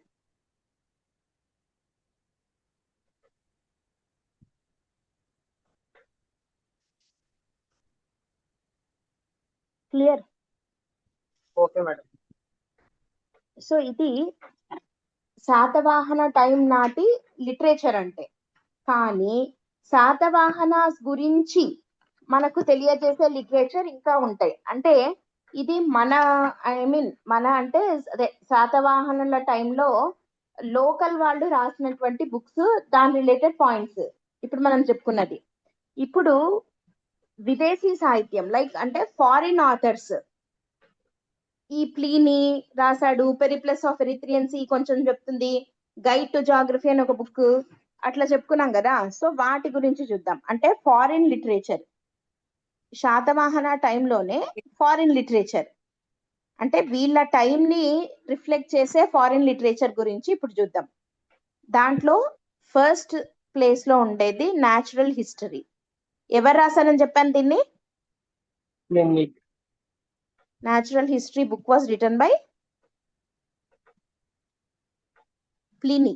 క్లియర్? Okay madam. సో ఇది శాతవాహన టైం నాటి లిటరేచర్ అంటే. కానీ శాతవాహనాస్ గురించి మనకు తెలియజేసే లిటరేచర్ ఇంకా ఉంటాయి. అంటే ఇది మన మన అంటే అదే శాతవాహనుల టైంలో లోకల్ వాళ్ళు రాసినటువంటి బుక్స్, దాని రిలేటెడ్ పాయింట్స్ ఇప్పుడు మనం చెప్పుకున్నది. ఇప్పుడు విదేశీ సాహిత్యం లైక్ అంటే ఫారిన్ ఆథర్స్, ఈ ప్లీనీ రాశాడు, పెరిప్లస్ ఆఫ్ ఎరిత్రియన్ సీ కొంచెం చెప్తుంది, గైడ్ టు జాగ్రఫీ అని ఒక బుక్, అట్లా చెప్పుకున్నాం కదా. సో వాటి గురించి చూద్దాం. అంటే ఫారిన్ లిటరేచర్, శాతవాహన టైంలోనే ఫారిన్ లిటరేచర్ అంటే వీళ్ళ టైం ని రిఫ్లెక్ట్ చేసే ఫారిన్ లిటరేచర్ గురించి ఇప్పుడు చూద్దాం. దాంట్లో ఫస్ట్ ప్లేస్ లో ఉండేది న్యాచురల్ హిస్టరీ. ఎవరు రాశారని చెప్పాను దీన్ని? Natural history book was written by Pliny.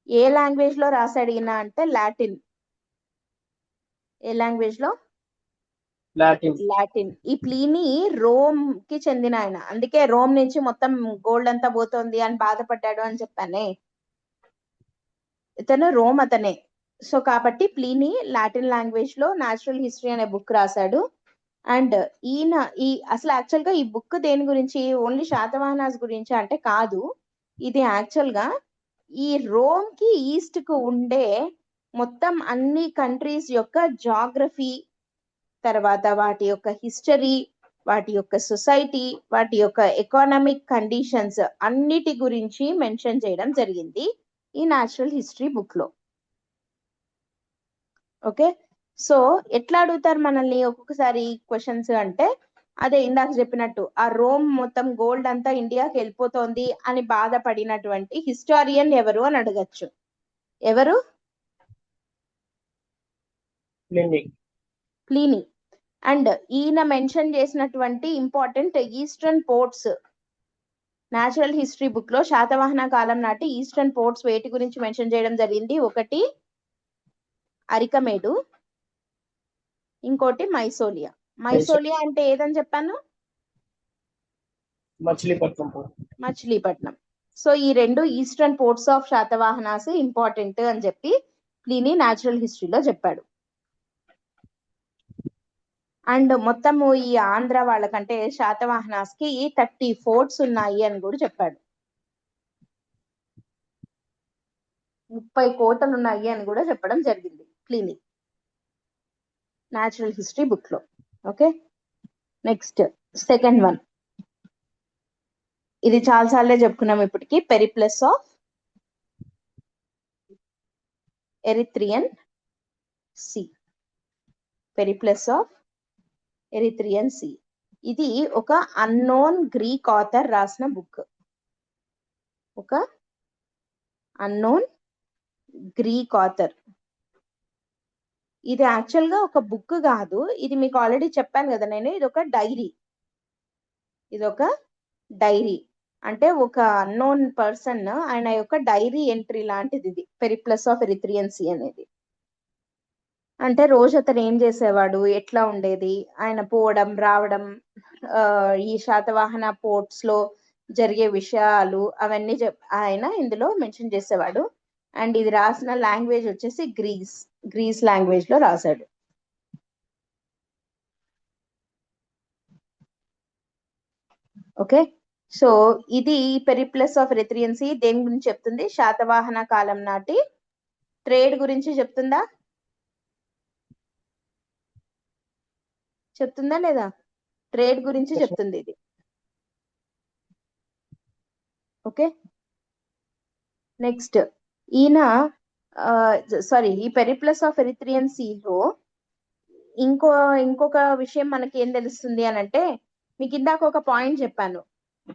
A language లో రాశాడు ఈయన అంటే లాటిన్. ఏ లాంగ్వేజ్ లో? లాటిన్. ఈ ప్లీనీ రోమ్ కి చెందిన ఆయన, అందుకే రోమ్ నుంచి మొత్తం గోల్డ్ అంతా పోతోంది అని బాధపడ్డాడు అని చెప్పానే. ఇతను రోమ్ అతనే. సో కాబట్టి ప్లీనీ లాటిన్ లాంగ్వేజ్ లో న్యాచురల్ హిస్టరీ అనే బుక్ రాశాడు. అండ్ ఈయన అసలు యాక్చువల్ గా ఈ బుక్ దేని గురించి? ఓన్లీ శాతవాహనాస్ గురించి అంటే కాదు. ఇది యాక్చువల్ గా ఈ రోమ్ కి ఈస్ట్ కు ఉండే మొత్తం అన్ని కంట్రీస్ యొక్క జాగ్రఫీ, తర్వాత వాటి యొక్క హిస్టరీ, వాటి యొక్క సొసైటీ, వాటి యొక్క ఎకానమిక్ కండిషన్స్ అన్నిటి గురించి మెన్షన్ చేయడం జరిగింది ఈ న్యాచురల్ హిస్టరీ బుక్ లో. ఓకే, సో ఎట్లా అడుగుతారు మనల్ని ఒక్కొక్కసారి క్వశ్చన్స్ అంటే, అదే ఇందాక చెప్పినట్టు ఆ రోమ్ మొత్తం గోల్డ్ అంతా ఇండియాకి వెళ్ళిపోతోంది అని బాధపడినటువంటి హిస్టారియన్ ఎవరు అని అడగచ్చు. ఎవరు? ప్లీనీ. అండ్ ఈయన మెన్షన్ చేసినటువంటి important eastern ports natural history book లో శాతవాహన కాలం నాటి ఈస్టర్న్ పోర్ట్స్ వేటి గురించి మెన్షన్ చేయడం జరిగింది? ఒకటి అరికమేడు, ఇంకోటి మైసోలియా. మైసోలియా అంటే ఏదని చెప్పాను? మచిలీపట్నం. సో ఈ రెండు eastern ports of Satavahanas important అని చెప్పి ప్లీనీ న్యాచురల్ హిస్టరీలో చెప్పాడు. అండ్ మొత్తము ఈ ఆంధ్ర వాళ్ళకంటే శాతవాహనాస్ కి 30 ఫోర్ట్స్ ఉన్నాయి అని కూడా చెప్పాడు. 30 కోటలు ఉన్నాయి అని కూడా చెప్పడం జరిగింది ప్లీనీ న్యాచురల్ హిస్టరీ బుక్ లో. Okay, next second one. ఇది చాలాసార్లే చెప్పుకున్నాం ఇప్పటికి. Periplus of Erythraean sea. Periplus of Erythraean sea. ఇది ఒక అన్నోన్ గ్రీక్ ఆథర్ రాసిన బుక్. ఒక అన్నోన్ గ్రీక్ ఆథర్. ఇది యాక్చువల్ గా ఒక బుక్ కాదు, ఇది మీకు ఆల్రెడీ చెప్పాను కదా నేను, ఇది ఒక డైరీ. ఇది ఒక డైరీ అంటే ఒక అన్నోన్ పర్సన్ ఆయన యొక్క డైరీ ఎంట్రీ లాంటిది ఇది పెరిప్లస్ ఆఫ్ ఎరిత్రియన్ సీ అనేది. అంటే రోజు అతను ఏం చేసేవాడు, ఎట్లా ఉండేది, ఆయన పోవడం రావడం, ఈ శాతవాహన పోర్ట్స్ లో జరిగే విషయాలు అవన్నీ ఆయన ఇందులో మెన్షన్ చేసేవాడు. అండ్ ఇది రాసిన లాంగ్వేజ్ వచ్చేసి గ్రీస్ లాంగ్వేజ్ లో రాశాడు. ఓకే, సో ఇది పెరిప్లస్ ఆఫ్ ఎరిత్రియన్ సీ దేని గురించి చెప్తుంది? శాతవాహన కాలం నాటి ట్రేడ్ గురించి చెప్తుందా లేదా? ట్రేడ్ గురించి చెప్తుంది ఇది. ఓకే, నెక్స్ట్ ఈయన ఈ పెరిప్లస్ ఆఫ్ ఎరిత్రియన్ సీలో ఇంకొక విషయం మనకి ఏం తెలుస్తుంది అని అంటే, మీకు ఇందాక ఒక పాయింట్ చెప్పాను,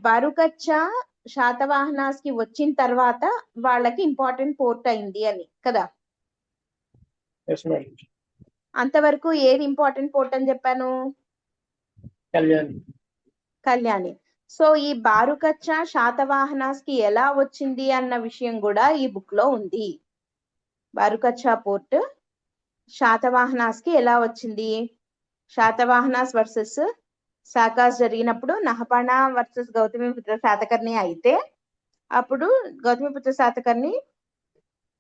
బారుకచ్చా శాతవాహనాస్ కి వచ్చిన తర్వాత వాళ్ళకి ఇంపార్టెంట్ పోర్ట్ అయింది అని కదా. అంతవరకు ఏది ఇంపార్టెంట్ పోర్ట్ అని చెప్పాను? కళ్యాణి. సో ఈ బారుకచ్చా శాతవాహనాస్ కి ఎలా వచ్చింది అన్న విషయం కూడా ఈ బుక్ లో ఉంది. బారుకచ్చా పోర్ట్ శాతవాహనాస్ కి ఎలా వచ్చింది? శాతవాహనాస్ వర్సెస్ శాకాస్ జరిగినప్పుడు నహపాణ వర్సెస్ గౌతమిపుత్ర శాతకర్ణి అయితే, అప్పుడు గౌతమిపుత్ర శాతకర్ణి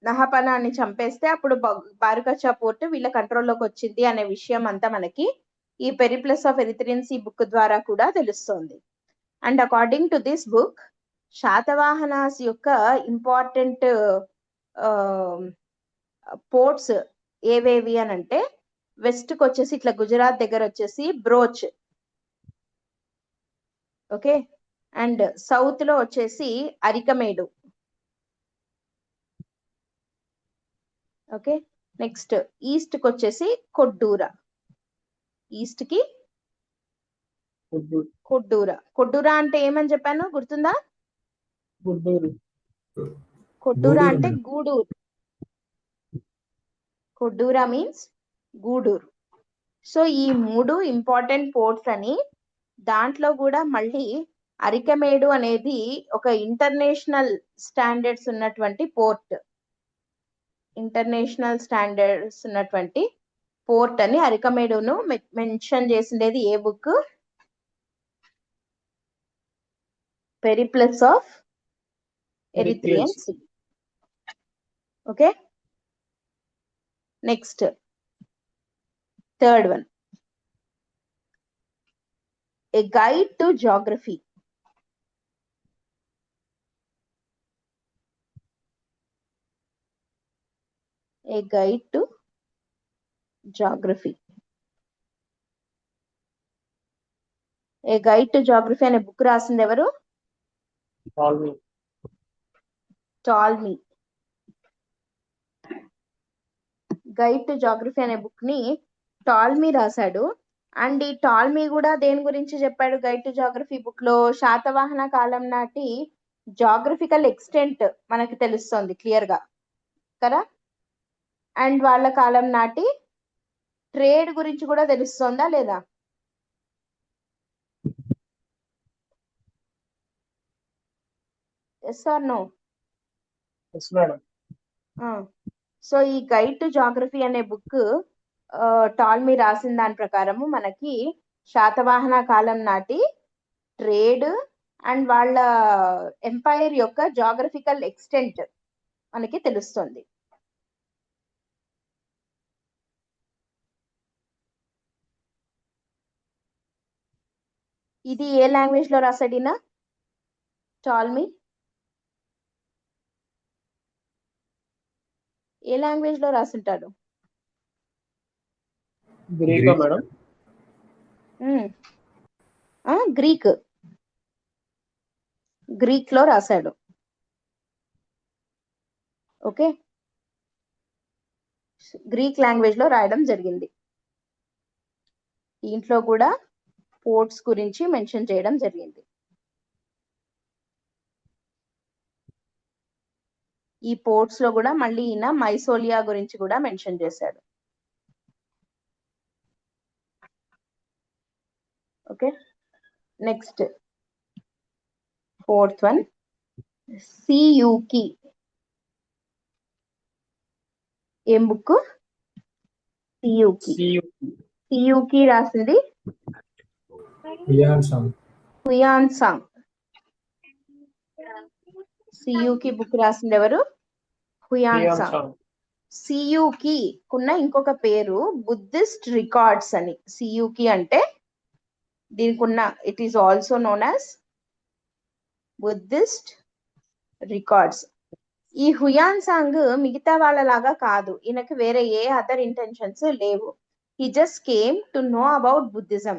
నహపాణాన్ని చంపేస్తే అప్పుడు బారుకచ్చా పోర్ట్ వీళ్ళ కంట్రోల్లోకి వచ్చింది అనే విషయం అంతా మనకి ఈ Periplus of Erythraean C book ద్వారా కూడా తెలుస్తోంది. And according to this book, Satavahanas యొక్క ఇంపార్టెంట్ పోర్ట్స్ ఏవేవి అని అంటే, వెస్ట్ కి వచ్చేసి ఇట్లా గుజరాత్ దగ్గర వచ్చేసి బ్రోచ్, ఓకే, అండ్ సౌత్ లో వచ్చేసి అరికమేడు, ఓకే, నెక్స్ట్ ఈస్ట్ కి వచ్చేసి కొడ్డూరా. ఈస్ట్ కి కొడ్డూరా అంటే ఏమని చెప్పాను గుర్తుందా? కొడ్డూరా అంటే గూడూరు. కొడ్డూరా మీన్స్ గూడూరు. సో ఈ 3 ఇంపార్టెంట్ పోర్ట్స్ అని, దాంట్లో కూడా మళ్ళీ అరికమేడు అనేది ఒక ఇంటర్నేషనల్ స్టాండర్డ్స్ ఉన్నటువంటి పోర్ట్. ఇంటర్నేషనల్ స్టాండర్డ్స్ ఉన్నటువంటి పోర్ట్ అని అరికమేడును మెన్షన్ చేసిండేది ఏ book? Periplus of Erythraean Sea. Okay, next third one, a guide to geography. A guide to geography. A guide to geography అనే బుక్ రాసింది ఎవరు? టాల్మీ. గైడ్ టు జాగ్రఫీ అనే book ని టాల్మీ రాశాడు. అండ్ ఈ టాల్మీ కూడా దేని గురించి చెప్పాడు గైడ్ టు జాగ్రఫీ బుక్ లో? శాతవాహన కాలం నాటి జాగ్రఫికల్ ఎక్స్టెంట్ మనకి తెలుస్తోంది క్లియర్ గా కదా. అండ్ వాళ్ళ కాలం నాటి ట్రేడ్ గురించి కూడా తెలుస్తోందా లేదా? Yes or no? సో ఈ గైడ్ టు జాగ్రఫీ అనే బుక్ టాల్మీ రాసిన దాని ప్రకారము మనకి శాతవాహన కాలం నాటి ట్రేడ్ అండ్ వాళ్ళ ఎంపైర్ యొక్క జాగ్రఫికల్ ఎక్స్టెంట్ మనకి తెలుస్తుంది. ఇది ఏ లాంగ్వేజ్ లో రాసాడినా టాల్మీ? ఏ లాంగ్వేజ్ లో రాసుంటాడు? గ్రీక్ లో రాశాడు. ఓకే, గ్రీక్ లాంగ్వేజ్ లో రాయడం జరిగింది. దీంట్లో కూడా పోర్ట్స్ గురించి మెన్షన్ చేయడం జరిగింది. ఈ పోర్ట్స్ లో కూడా మళ్ళీ ఈయన మైసోలియా గురించి కూడా మెన్షన్ చేశాడు. Okay, next fourth one, Siyuki. ఏం బుక్? సియుకి. సియు సియుకి రాసింది హుయాన్ సాంగ్. సియుకి బుక్ రాసింది ఎవరు? హుయాన్ హియాన్ సాంగ్. సాంగ్. సియుకి కున్న ఇంకొక పేరు బుద్ధిస్ట్ రికార్డ్స్ అని. సియుకి అంటే దీనికి ఉన్న it is also known as Buddhist records. ఈ హుయాన్ సాంగ్ మిగతా వాళ్ళలాగా కాదు, ఈయనకి వేరే ఏ అదర్ ఇంటెన్షన్స్ లేవు. He just came to know about Buddhism,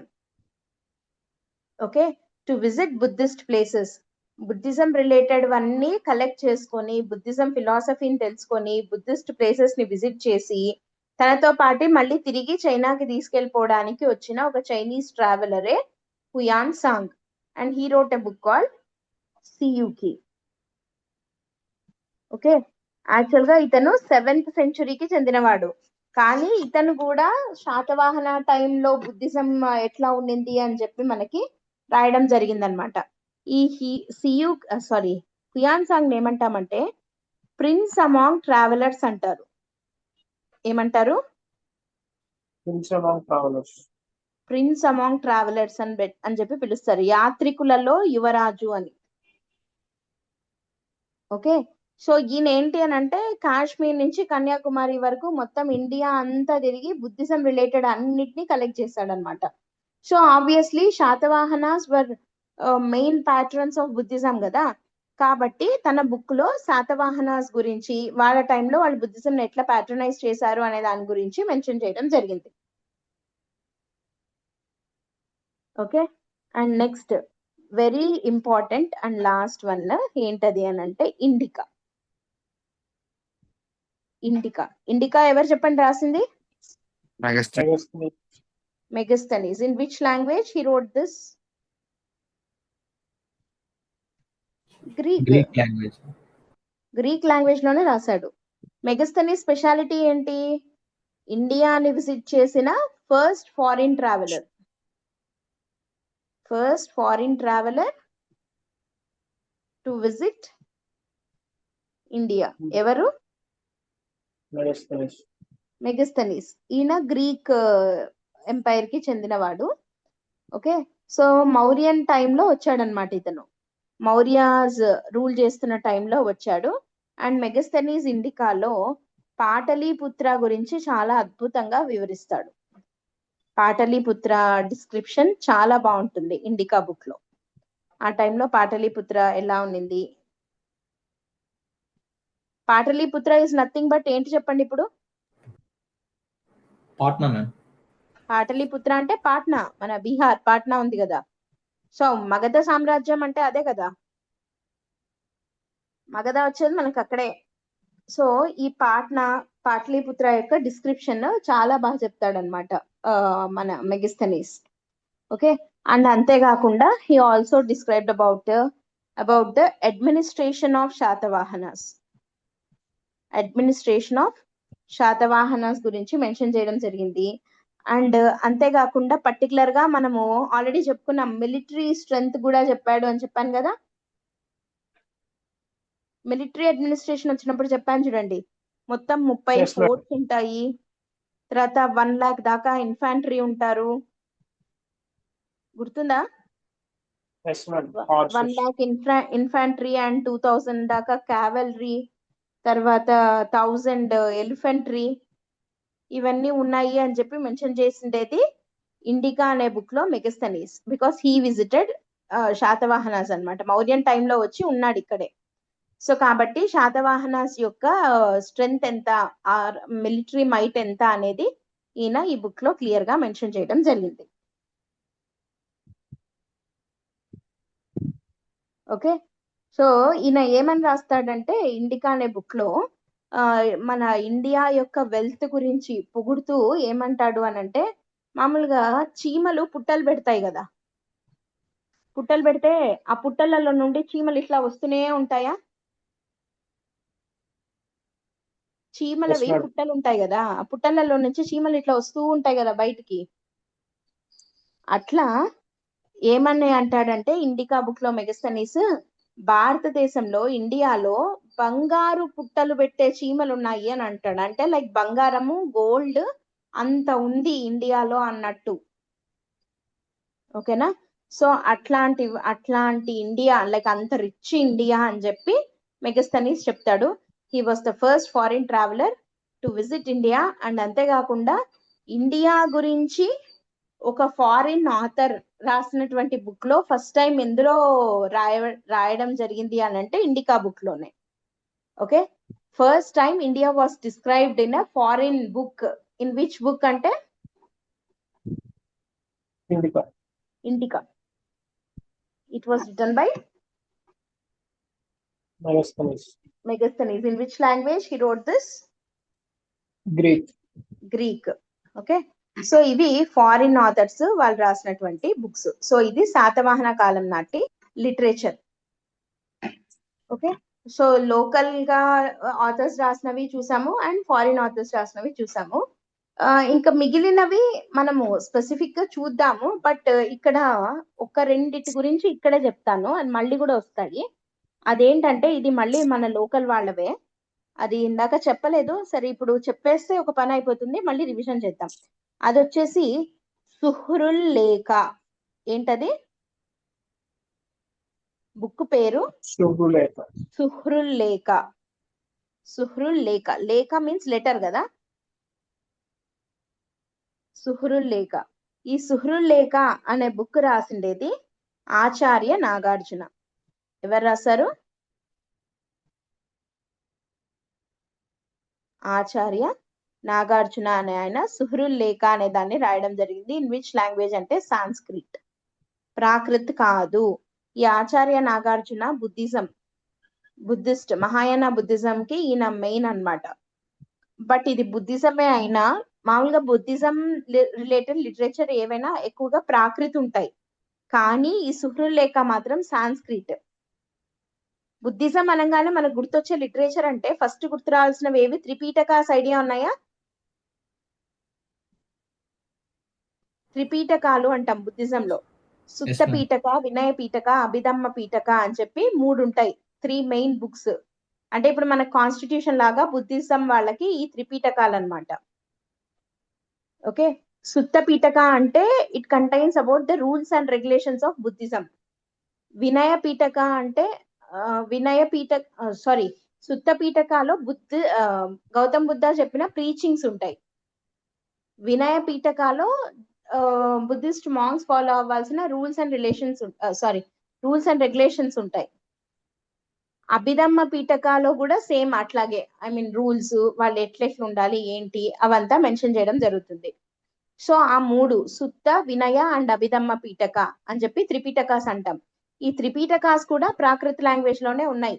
okay, to visit Buddhist places. Buddhism related అన్నీ కలెక్ట్ చేసుకొని, బుద్ధిజం ఫిలాసఫీని తెలుసుకొని, బుద్ధిస్ట్ ప్లేసెస్ ని విజిట్ చేసి, తనతో పాటు మళ్ళీ తిరిగి చైనాకి తీసుకెళ్ళిపోవడానికి వచ్చిన ఒక చైనీస్ ట్రావెలరే Hiuen Tsang. And he wrote a book called Siyuki. Okay, actual గా ఇతను 7th సెంచురీకి చెందినవాడు, కానీ ఇతను కూడా శాతవాహన టైంలో బుద్ధిజం ఎట్లా ఉండింది అని చెప్పి మనకి రాయడం జరిగిందనమాట. ఈ హుయాన్ సాంగ్ ఏమంటామంటే ప్రిన్స్ అమాంగ్ ట్రావెలర్స్ అంటారు. ఏమంటారు? Prince among travellers. Prince among travellers అని చెప్పి పిలుస్తారు. యాత్రికులలో యువరాజు అని. ఓకే, సో ఈయన ఏంటి అని అంటే కాశ్మీర్ నుంచి కన్యాకుమారి వరకు మొత్తం ఇండియా అంతా తిరిగి బుద్ధిజం రిలేటెడ్ అన్నిటినీ కలెక్ట్ చేశాడనమాట. So obviously Satavahanas were main patrons of Buddhism కదా, కాబట్టి తన బుక్ లో శాతవాహనాస్ గురించి, వాళ్ళ టైంలో వాళ్ళు బుద్ధిజం ఎట్లా ప్యాట్రనైజ్ చేశారు అనే దాని గురించి మెన్షన్ చేయడం జరిగింది. Okay, and next very important and last one ఏంటది అని అంటే ఇండికా. ఇండికా ఎవరు చెప్పండి రాసింది? Megasthenes. In which language he wrote this? Greek language లోనే రాశాడు. మెగస్థనీస్ స్పెషాలిటీ ఏంటి? ఇండియాని విజిట్ చేసిన first foreign traveller to visit India. ఎవరు? మెగస్థనీస్. ఈయన గ్రీక్ ఎంపైర్ కి చెందినవాడు. ఓకే, సో మౌర్యన్ టైంలో వచ్చాడనమాట ఇతను. మౌర్యాస్ రూల్ చేస్తున్న టైంలో వచ్చాడు. అండ్ మెగస్థనీస్ ఇండికాలో పాటలీపుత్ర గురించి చాలా అద్భుతంగా వివరిస్తాడు. పాటలీపుత్ర డిస్క్రిప్షన్ చాలా బాగుంటుంది ఇండికా బుక్ లో. ఆ టైంలో పాటలీపుత్ర ఎలా ఉండింది. పాటలీపుత్ర ఇస్ నథింగ్ బట్ ఏంటి చెప్పండి ఇప్పుడు? పాటలీపుత్ర అంటే పాట్నా, మన బీహార్ పాట్నా ఉంది కదా. సో మగధ సామ్రాజ్యం అంటే అదే కదా, మగధ వచ్చేది మనకు అక్కడే. సో ఈ పాటలీపుత్ర యొక్క డిస్క్రిప్షన్ చాలా బాగా చెప్తాడనమాట మన మెగస్థనీస్. ఓకే, అండ్ అంతేకాకుండా he also described about the administration of Satavahanas గురించి మెన్షన్ చేయడం జరిగింది. అండ్ అంతేకాకుండా పర్టికులర్ గా మనము ఆల్రెడీ చెప్పుకున్న మిలిటరీ స్ట్రెంగ్త్ కూడా చెప్పాడు అని చెప్పాను కదా. మిలిటరీ అడ్మినిస్ట్రేషన్ వచ్చినప్పుడు చెప్పాను చూడండి, మొత్తం 30 ఫోర్ట్స్ ఉంటాయి, తర్వాత 1 lakh దాకా ఇన్ఫాంట్రీ ఉంటారు. గుర్తుందా? 1 lakh ఇన్ఫాంట్రీ అండ్ 2000 దాకా క్యావెలరీ, తర్వాత 1000 ఎలిఫెంట్రీ, ఇవన్నీ ఉన్నాయి అని చెప్పి మెన్షన్ చేసిండేది ఇండికా అనే బుక్ లో Megasthenes. Because he visited Satavahanas అన్నమాట. మౌర్యన్ టైంలో వచ్చి ఉన్నాడు ఇక్కడే. సో కాబట్టి శాతవాహనాస్ యొక్క స్ట్రెంగ్త్ ఎంత, మిలిటరీ మైట్ ఎంత అనేది ఈయన ఈ బుక్ లో క్లియర్ గా మెన్షన్ చేయడం జరిగింది. ఓకే, సో ఈయన ఏమని రాస్తాడంటే ఇండికా అనే బుక్ లో మన ఇండియా యొక్క వెల్త్ గురించి పొగుడుతూ ఏమంటాడు అనంటే, మామూలుగా చీమలు పుట్టలు పెడతాయి కదా, పుట్టలు పెడితే ఆ పుట్టలలో నుండి చీమలు ఇట్లా వస్తూనే ఉంటాయా? చీమలవి పుట్టలు ఉంటాయి కదా, ఆ పుట్టలలో నుంచి చీమలు ఇట్లా వస్తూ ఉంటాయి కదా బయటికి. అట్లా ఏమని అంటాడంటే ఇండికా బుక్ లో మెగస్థనీస్, భారతదేశంలో ఇండియాలో బంగారు పుట్టలు పెట్టే చీమలు ఉన్నాయి అని అంటాడు. అంటే లైక్ బంగారము, గోల్డ్ అంత ఉంది ఇండియాలో అన్నట్టు. ఓకేనా? సో అట్లాంటి ఇండియా, లైక్ అంత రిచ్ ఇండియా అని చెప్పి మెగస్తనీస్ చెప్తాడు. He was the first foreign traveller to visit India. And అంతేకాకుండా ఇండియా గురించి ఒక ఫారిన్ ఆథర్ రాసినటువంటి బుక్ లో ఫస్ట్ టైం ఎందులో రాయడం జరిగింది అని అంటే ఇండికా బుక్ లోనే. Okay, first time India was described in a foreign book. In which book అంటే Indica. Indica. It was written by Megasthenes. In which language he wrote this? Greek. Okay, so ఇవి foreign authors వాళ్ళు రాసినటువంటి books. So ఇది శాతవాహన కాలం నాటి literature. Okay, so local గా authors రాసినవి చూసాము అండ్ ఫారిన్ ఆథర్స్ రాసినవి చూసాము. ఇంకా మిగిలినవి మనము స్పెసిఫిక్ గా చూద్దాము. బట్ ఇక్కడ ఒక రెండిటి గురించి ఇక్కడే చెప్తాను, అని మళ్ళీ కూడా వస్తాయి. అదేంటంటే ఇది మళ్ళీ మన లోకల్ వాళ్ళవే. అది ఇందాక చెప్పలేదు, సరే ఇప్పుడు చెప్పేస్తే ఒక పని అయిపోతుంది, మళ్ళీ రివిజన్ చేద్దాం. అది వచ్చేసి సుహ్రుల్ లేఖ. ఏంటది? బుక్ పేరు సుహ్రుల్ లేఖ. సుహ్రుల్ లేఖ. లేఖ మీన్స్ లెటర్ కదా. సుహ్రుల్ లేఖ. ఈ సుహ్రుల్ లేఖ అనే బుక్ రాసిండేది ఆచార్య నాగార్జున. ఎవరు రాశారు? ఆచార్య నాగార్జున అనే ఆయన సుహ్రుల్ లేఖ అనే దాన్ని రాయడం జరిగింది. ఇన్ విచ్ లాంగ్వేజ్ అంటే సాంస్క్రిట్, ప్రాకృత్ కాదు. ఈ ఆచార్య నాగార్జున బుద్ధిస్ట్, మహాయాన బుద్ధిజం కి ఈయన మెయిన్ అన్నమాట. బట్ ఇది బుద్ధిజమే అయినా మామూలుగా బుద్ధిజం రిలేటెడ్ లిటరేచర్ ఏవైనా ఎక్కువగా ప్రాకృతి ఉంటాయి, కానీ ఈ సుహ్రుల్ లేఖ మాత్రం సాంస్క్రిట్. బుద్ధిజం అనగానే మనకు గుర్తొచ్చే లిటరేచర్ అంటే ఫస్ట్ గుర్తు రావాల్సినవి ఏవి? త్రిపీటకాస్ ఐడియా ఉన్నాయా? త్రిపీటకాలు అంటాం బుద్ధిజంలో. సుత్త పీఠక, వినయ పీఠక, అభిధమ్మ పీఠక అని చెప్పి 3 ఉంటాయి. 3 మెయిన్ బుక్స్. అంటే ఇప్పుడు మన కాన్స్టిట్యూషన్ లాగా బుద్ధిజం వాళ్ళకి ఈ త్రిపీటకాలు అన్నమాట. ఓకే, సుత్త పీఠక అంటే it contains about the rules and regulations of Buddhism. వినయ పీఠక అంటే సుత్త పీఠకాలో గౌతమ్ బుద్ధ చెప్పిన ప్రీచింగ్స్ ఉంటాయి. వినయ పీఠకాలో బుద్ధిస్ట్ మాంగ్స్ ఫాలో అవ్వాల్సిన రూల్స్ అండ్ రెగ్యులేషన్స్ ఉంటాయి. అభిధమ్మ పీఠకాలో కూడా సేమ్ అట్లాగే, ఐ మీన్ రూల్స్, వాళ్ళు ఎట్లెట్లు ఉండాలి ఏంటి అవంతా మెన్షన్ చేయడం జరుగుతుంది. సో ఆ 3 సుత్త, వినయ అండ్ అభిధమ్మ పీఠక అని చెప్పి త్రిపీటకాస్ అంటాం. ఈ త్రిపీటకాస్ కూడా ప్రాకృత లాంగ్వేజ్ లోనే ఉన్నాయి.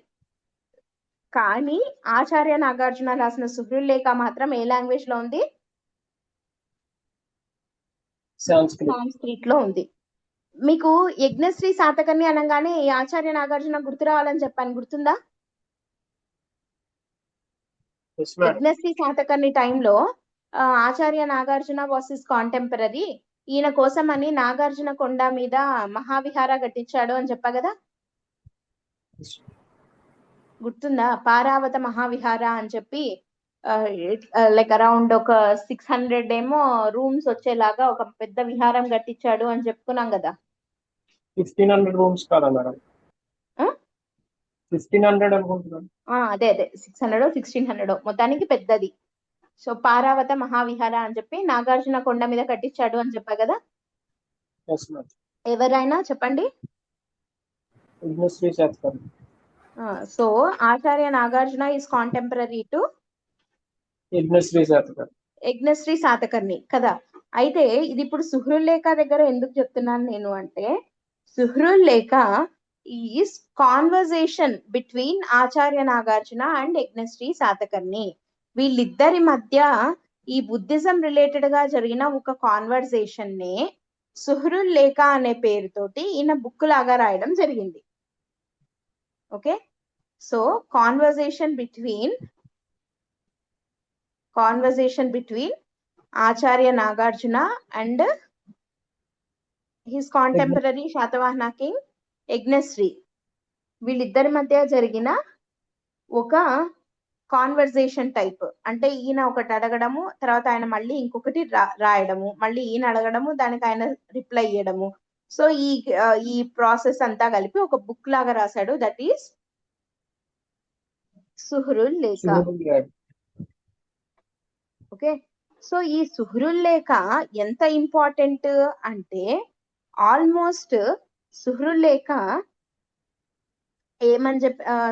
కానీ ఆచార్య నాగార్జున రాసిన సుహ్రుల్ లేఖ మాత్రం ఏ లాంగ్వేజ్ లో ఉంది? సాంస్క్రిట్ లో ఉంది. మీకు యజ్ఞశ్రీ శాతకర్ణి అనగానే ఈ ఆచార్య నాగార్జున గుర్తు రావాలని చెప్పాను, గుర్తుందా? యజ్ఞశ్రీ శాతకర్ణి టైంలో Acharya Nagarjuna was his contemporary. ఈయన కోసం అని నాగార్జున కొండ మీద మహావిహార కట్టించాడు అని చెప్పా కదా, గుర్తుందా? పారావత మహావిహార అని చెప్పి లైక్ అరౌండ్ ఒక 600 ఏమో రూమ్స్ వచ్చేలాగా ఒక పెద్ద విహారం కట్టించాడు అని చెప్పుకున్నాం కదా. 1500 రూమ్స్ కాదా మేడం? 1500 అనుకుంటున్నాను. అదే 600 1600 మొత్తానికి పెద్దది. సో పారావత మహావిహార అని చెప్పి నాగార్జున కొండ మీద కట్టించాడు అని చెప్పా కదా. ఎవరైనా చెప్పండి. So Acharya Nagarjuna is contemporary to Yajnashri Satakarni కదా. అయితే ఇది ఇప్పుడు సుహ్రుల్ లేఖ దగ్గర ఎందుకు చెప్తున్నాను నేను అంటే, సుహ్రుల్ లేఖ is conversation between Acharya Nagarjuna and Yajnashri Satakarni. వీళ్ళిద్దరి మధ్య ఈ బుద్ధిజం రిలేటెడ్ గా జరిగిన ఒక కాన్వర్సేషన్ నే సుహ్రుల్ లేఖ అనే పేరుతోటి ఈయన బుక్ లాగా రాయడం జరిగింది. Okay, so conversation between Acharya Nagarjuna and his contemporary Satavahana king Yajnashri, వీళ్ళిద్దరి మధ్య జరిగిన ఒక కాన్వర్జేషన్ టైప్, అంటే ఈయన ఒకటి అడగడము, తర్వాత ఆయన మళ్ళీ ఇంకొకటి రాయడము, మళ్ళీ ఈయన అడగడము, దానికి ఆయన రిప్లై ఇవ్వడము. సో ఈ ప్రాసెస్ అంతా కలిపి ఒక బుక్ లాగా రాశాడు, దట్ ఈస్ సుహ్రుల్ లేఖ. ఓకే, సో ఈ సుహ్రుల్ లేఖ ఎంత ఇంపార్టెంట్ అంటే ఆల్మోస్ట్ సుహ్రుల్ లేఖ ఏమని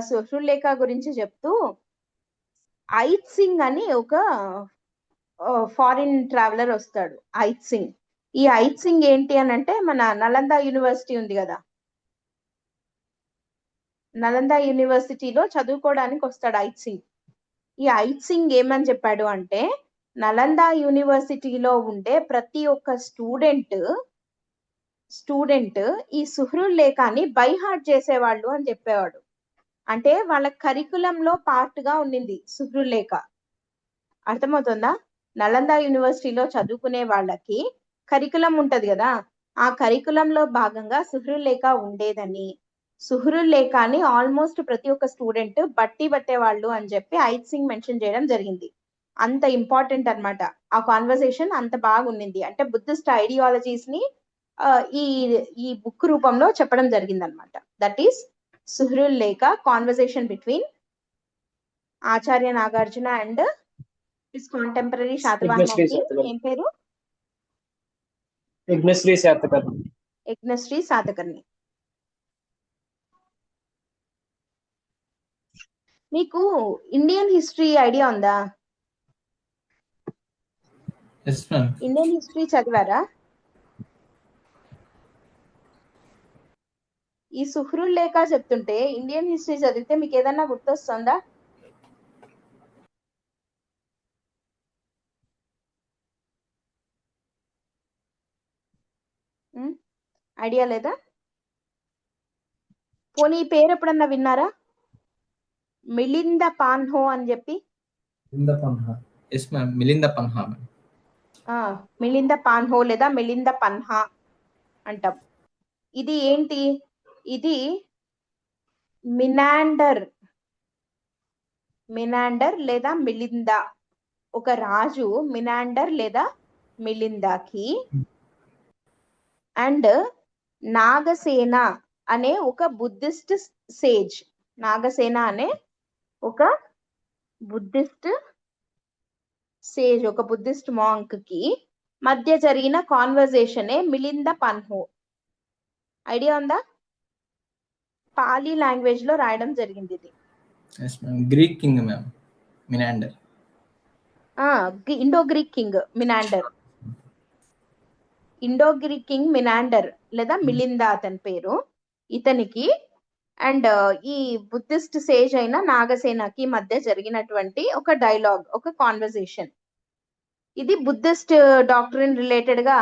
సుహ్రుల్ లేఖ గురించి చెప్తూ ఐత్ సింగ్ అని ఒక ఫారిన్ ట్రావెలర్ వస్తాడు, ఐత్ సింగ్. ఈ ఐత్ సింగ్ ఏంటి అని అంటే మన నలంద యూనివర్సిటీ ఉంది కదా, నలంద యూనివర్సిటీలో చదువుకోవడానికి వస్తాడు ఐత్ సింగ్. ఈ ఐత్ సింగ్ ఏమని చెప్పాడు అంటే నలంద యూనివర్సిటీలో ఉండే ప్రతి ఒక్క స్టూడెంట్ ఈ సుహ్రుల్ లేఖని బై హార్ట్ చేసేవాళ్ళు అని చెప్పేవాడు. అంటే వాళ్ళ కరికులంలో పార్ట్ గా ఉండింది సుహ్రుల్ లేఖ. అర్థమవుతుందా? నలంద యూనివర్సిటీలో చదువుకునే వాళ్ళకి కరికులం ఉంటది కదా, ఆ కరికులంలో భాగంగా సుహ్రుల్ లేఖ ఉండేదని, సుహ్రుల్ లేఖని ఆల్మోస్ట్ ప్రతి ఒక్క స్టూడెంట్ పట్టేవాళ్ళు అని చెప్పి ఐత్ సింగ్ మెన్షన్ చేయడం జరిగింది. అంత ఇంపార్టెంట్ అన్నమాట ఆ కాన్వర్సేషన్, అంత బాగుండింది. అంటే బుద్ధిస్ట్ ఐడియాలజీస్ ని ఈ బుక్ రూపంలో చెప్పడం జరిగింది అనమాట. That is Suhrul Lekha, conversation between Acharya Nagarjuna and his contemporary Satavahana king. ఏం పేరు? యజ్ఞశ్రీ శాతకర్ణి. యజ్ఞశ్రీ శాతకర్ణి. మీకు ఇండియన్ హిస్టరీ ఐడియా ఉందా? Yes ma'am. ఇండియన్ హిస్టరీ చదివారా? ఈ సుహ్రుల్ లేఖ చెప్తుంటే ఇండియన్ హిస్టరీ చదివితే మీకు ఏదన్నా గుర్తొస్తుందా? ఐడియా లేదా? పోనీ ఈ పేరు ఎప్పుడన్నా విన్నారా? మిలింద పాన్హో అని చెప్పి. Yes ma'am, Milinda Panha. మిలింద పాన్హో లేదా మిలింద పన్హా అంటాం. ఇది ఏంటి? ఇది మినాండర్ లేదా మిలింద, ఒక రాజు మినాండర్ లేదా మిలిందాకి అండ్ నాగసేన అనే ఒక బుద్ధిస్ట్ సేజ్, నాగసేన అనే ఒక బుద్ధిస్ట్ సేజ్, ఒక బుద్ధిస్ట్ మాంక్ కి మధ్య జరిగిన కాన్వర్జేషనే మిలింద పన్హో. ఐడియా ఉందా? పాలీ లాంగ్వేజ్ లో రాయడం జరిగింది ఇది. Greek king ma'am Menander. Indo Greek king Menander, Indo Greek king Menander లేదా మిలింద అతని పేరు. ఇతనికి అండ్ ఈ బుద్ధిస్ట్ సేజ్ అయిన నాగసేనకి మధ్య జరిగినటువంటి ఒక డైలాగ్, ఒక కాన్వర్జేషన్. ఇది బుద్ధిస్ట్ డాక్టరీన్ రిలేటెడ్ గా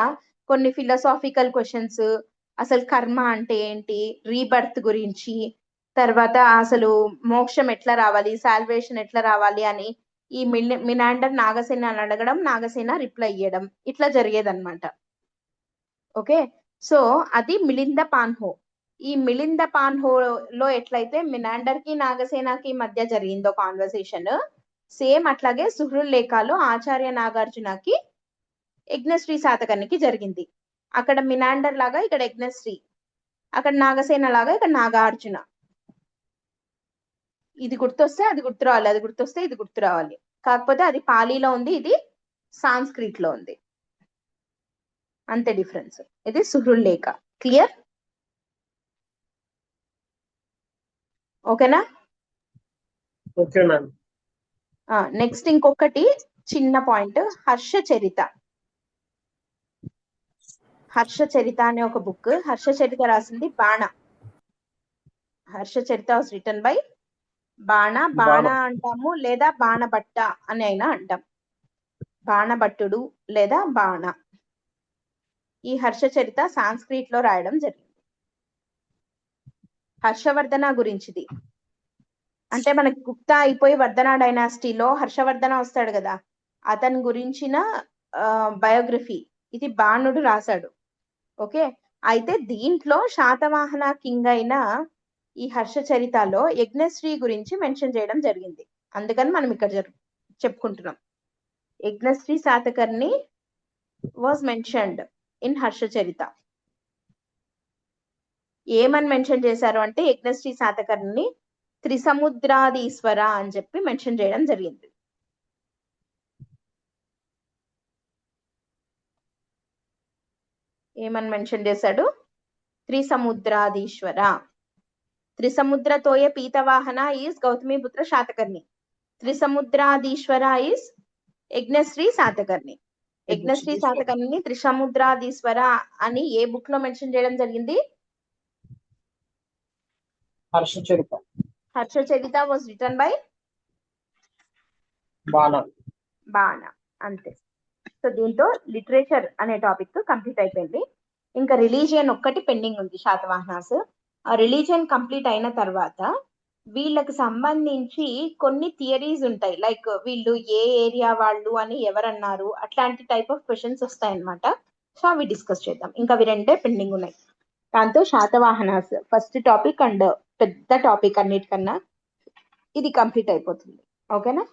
కొన్ని ఫిలాసాఫికల్ క్వశ్చన్స్, అసలు కర్మ అంటే ఏంటి, రీబర్త్ గురించి, తర్వాత అసలు మోక్షం ఎట్లా రావాలి, సాల్వేషన్ ఎట్లా రావాలి అని ఈ మినాండర్ నాగసేన అడగడం, నాగసేన రిప్లై ఇవ్వడం, ఇట్లా జరిగేదన్నమాట. ఓకే, సో అది మిలింద పాన్హో. ఈ మిలింద పాన్హోలో ఎట్లయితే మినాండర్ కి నాగసేనకి మధ్య జరిగిందో కాన్వర్సేషన్, సేమ్ అట్లాగే సుహ్రుల్ లేఖలో ఆచార్య నాగార్జునకి యజ్ఞశ్రీ శాతకర్ణికి జరిగింది. అక్కడ మినాండర్ లాగా ఇక్కడ యజ్ఞశ్రీ, అక్కడ నాగసేన లాగా ఇక్కడ నాగార్జున. ఇది గుర్తొస్తే అది గుర్తు రావాలి, అది గుర్తొస్తే ఇది గుర్తు రావాలి. కాకపోతే అది పాలీలో ఉంది, ఇది సాంస్క్రిట్ లో ఉంది, అంతే డిఫరెన్స్. ఇది సుహ్రుల్ లేఖ. క్లియర్? ఓకేనా? Okay ma'am. నెక్స్ట్ ఇంకొకటి చిన్న పాయింట్, హర్ష చరిత. హర్ష చరిత అనే ఒక బుక్. హర్ష చరిత రాసింది బాణ. హర్ష చరిత వాస్ రిటన్ బై బాణ. బాణ అంటాము లేదా బాణభట్ట అని అయినా అంటాం, బాణభట్టుడు లేదా బాణ. ఈ హర్ష చరిత సాంస్క్రిట్ లో రాయడం జరిగింది. హర్షవర్ధన గురించిది. అంటే మనకి గుప్తా అయిపోయి వర్ధన డైనాసిటీలో హర్షవర్ధన వస్తాడు కదా, అతని గురించిన బయోగ్రఫీ ఇది బాణుడు రాశాడు. ఓకే, అయితే దీంట్లో శాతవాహన కింగ్ అయిన ఈ హర్ష చరితలో యజ్ఞశ్రీ గురించి మెన్షన్ చేయడం జరిగింది. అందుకని మనం ఇక్కడ చెప్పుకుంటున్నాం. Yajnashri Satakarni was mentioned in Harshacharita. ఏమని మెన్షన్ చేశారు అంటే యజ్ఞశ్రీ శాతకర్ణిని త్రిసముద్రాధీశ్వర అని చెప్పి మెన్షన్ చేయడం జరిగింది. ఏమని మెన్షన్ చేశాడు? త్రిసముద్రాధీశ్వర. త్రిసముద్రతోయ పీతవాహన ఈస్ గౌతమిపుత్ర శాతకర్ణి. త్రిసముద్రాధీశ్వర ఈస్ యజ్ఞశ్రీ శాతకర్ణి. యజ్ఞశ్రీ శాతకర్ణిని త్రిసముద్రాధీశ్వర అని ఏ బుక్ లో మెన్షన్ చేయడం జరిగింది? Harshacharita. Harshacharita was written by బాణ. అంతే. సో దీంతో లిటరేచర్ అనే టాపిక్ కంప్లీట్ అయిపోయింది. ఇంకా రిలీజియన్ ఒక్కటి పెండింగ్ ఉంది శాతవాహనాస్. ఆ రిలీజియన్ కంప్లీట్ అయిన తర్వాత వీళ్ళకి సంబంధించి కొన్ని థియరీస్ ఉంటాయి. లైక్ వీళ్ళు ఏ ఏరియా వాళ్ళు అని ఎవరన్నారు, అట్లాంటి టైప్ ఆఫ్ క్వశ్చన్స్ వస్తాయన్నమాట. సో అవి డిస్కస్ చేద్దాం. ఇంకా అవి రెండే పెండింగ్ ఉన్నాయి. దాంతో శాతవాహనాస్ ఫస్ట్ టాపిక్ అండ్ పెద్ద టాపిక్ అన్నిటికన్నా ఇది కంప్లీట్ అయిపోతుంది. ఓకేనా?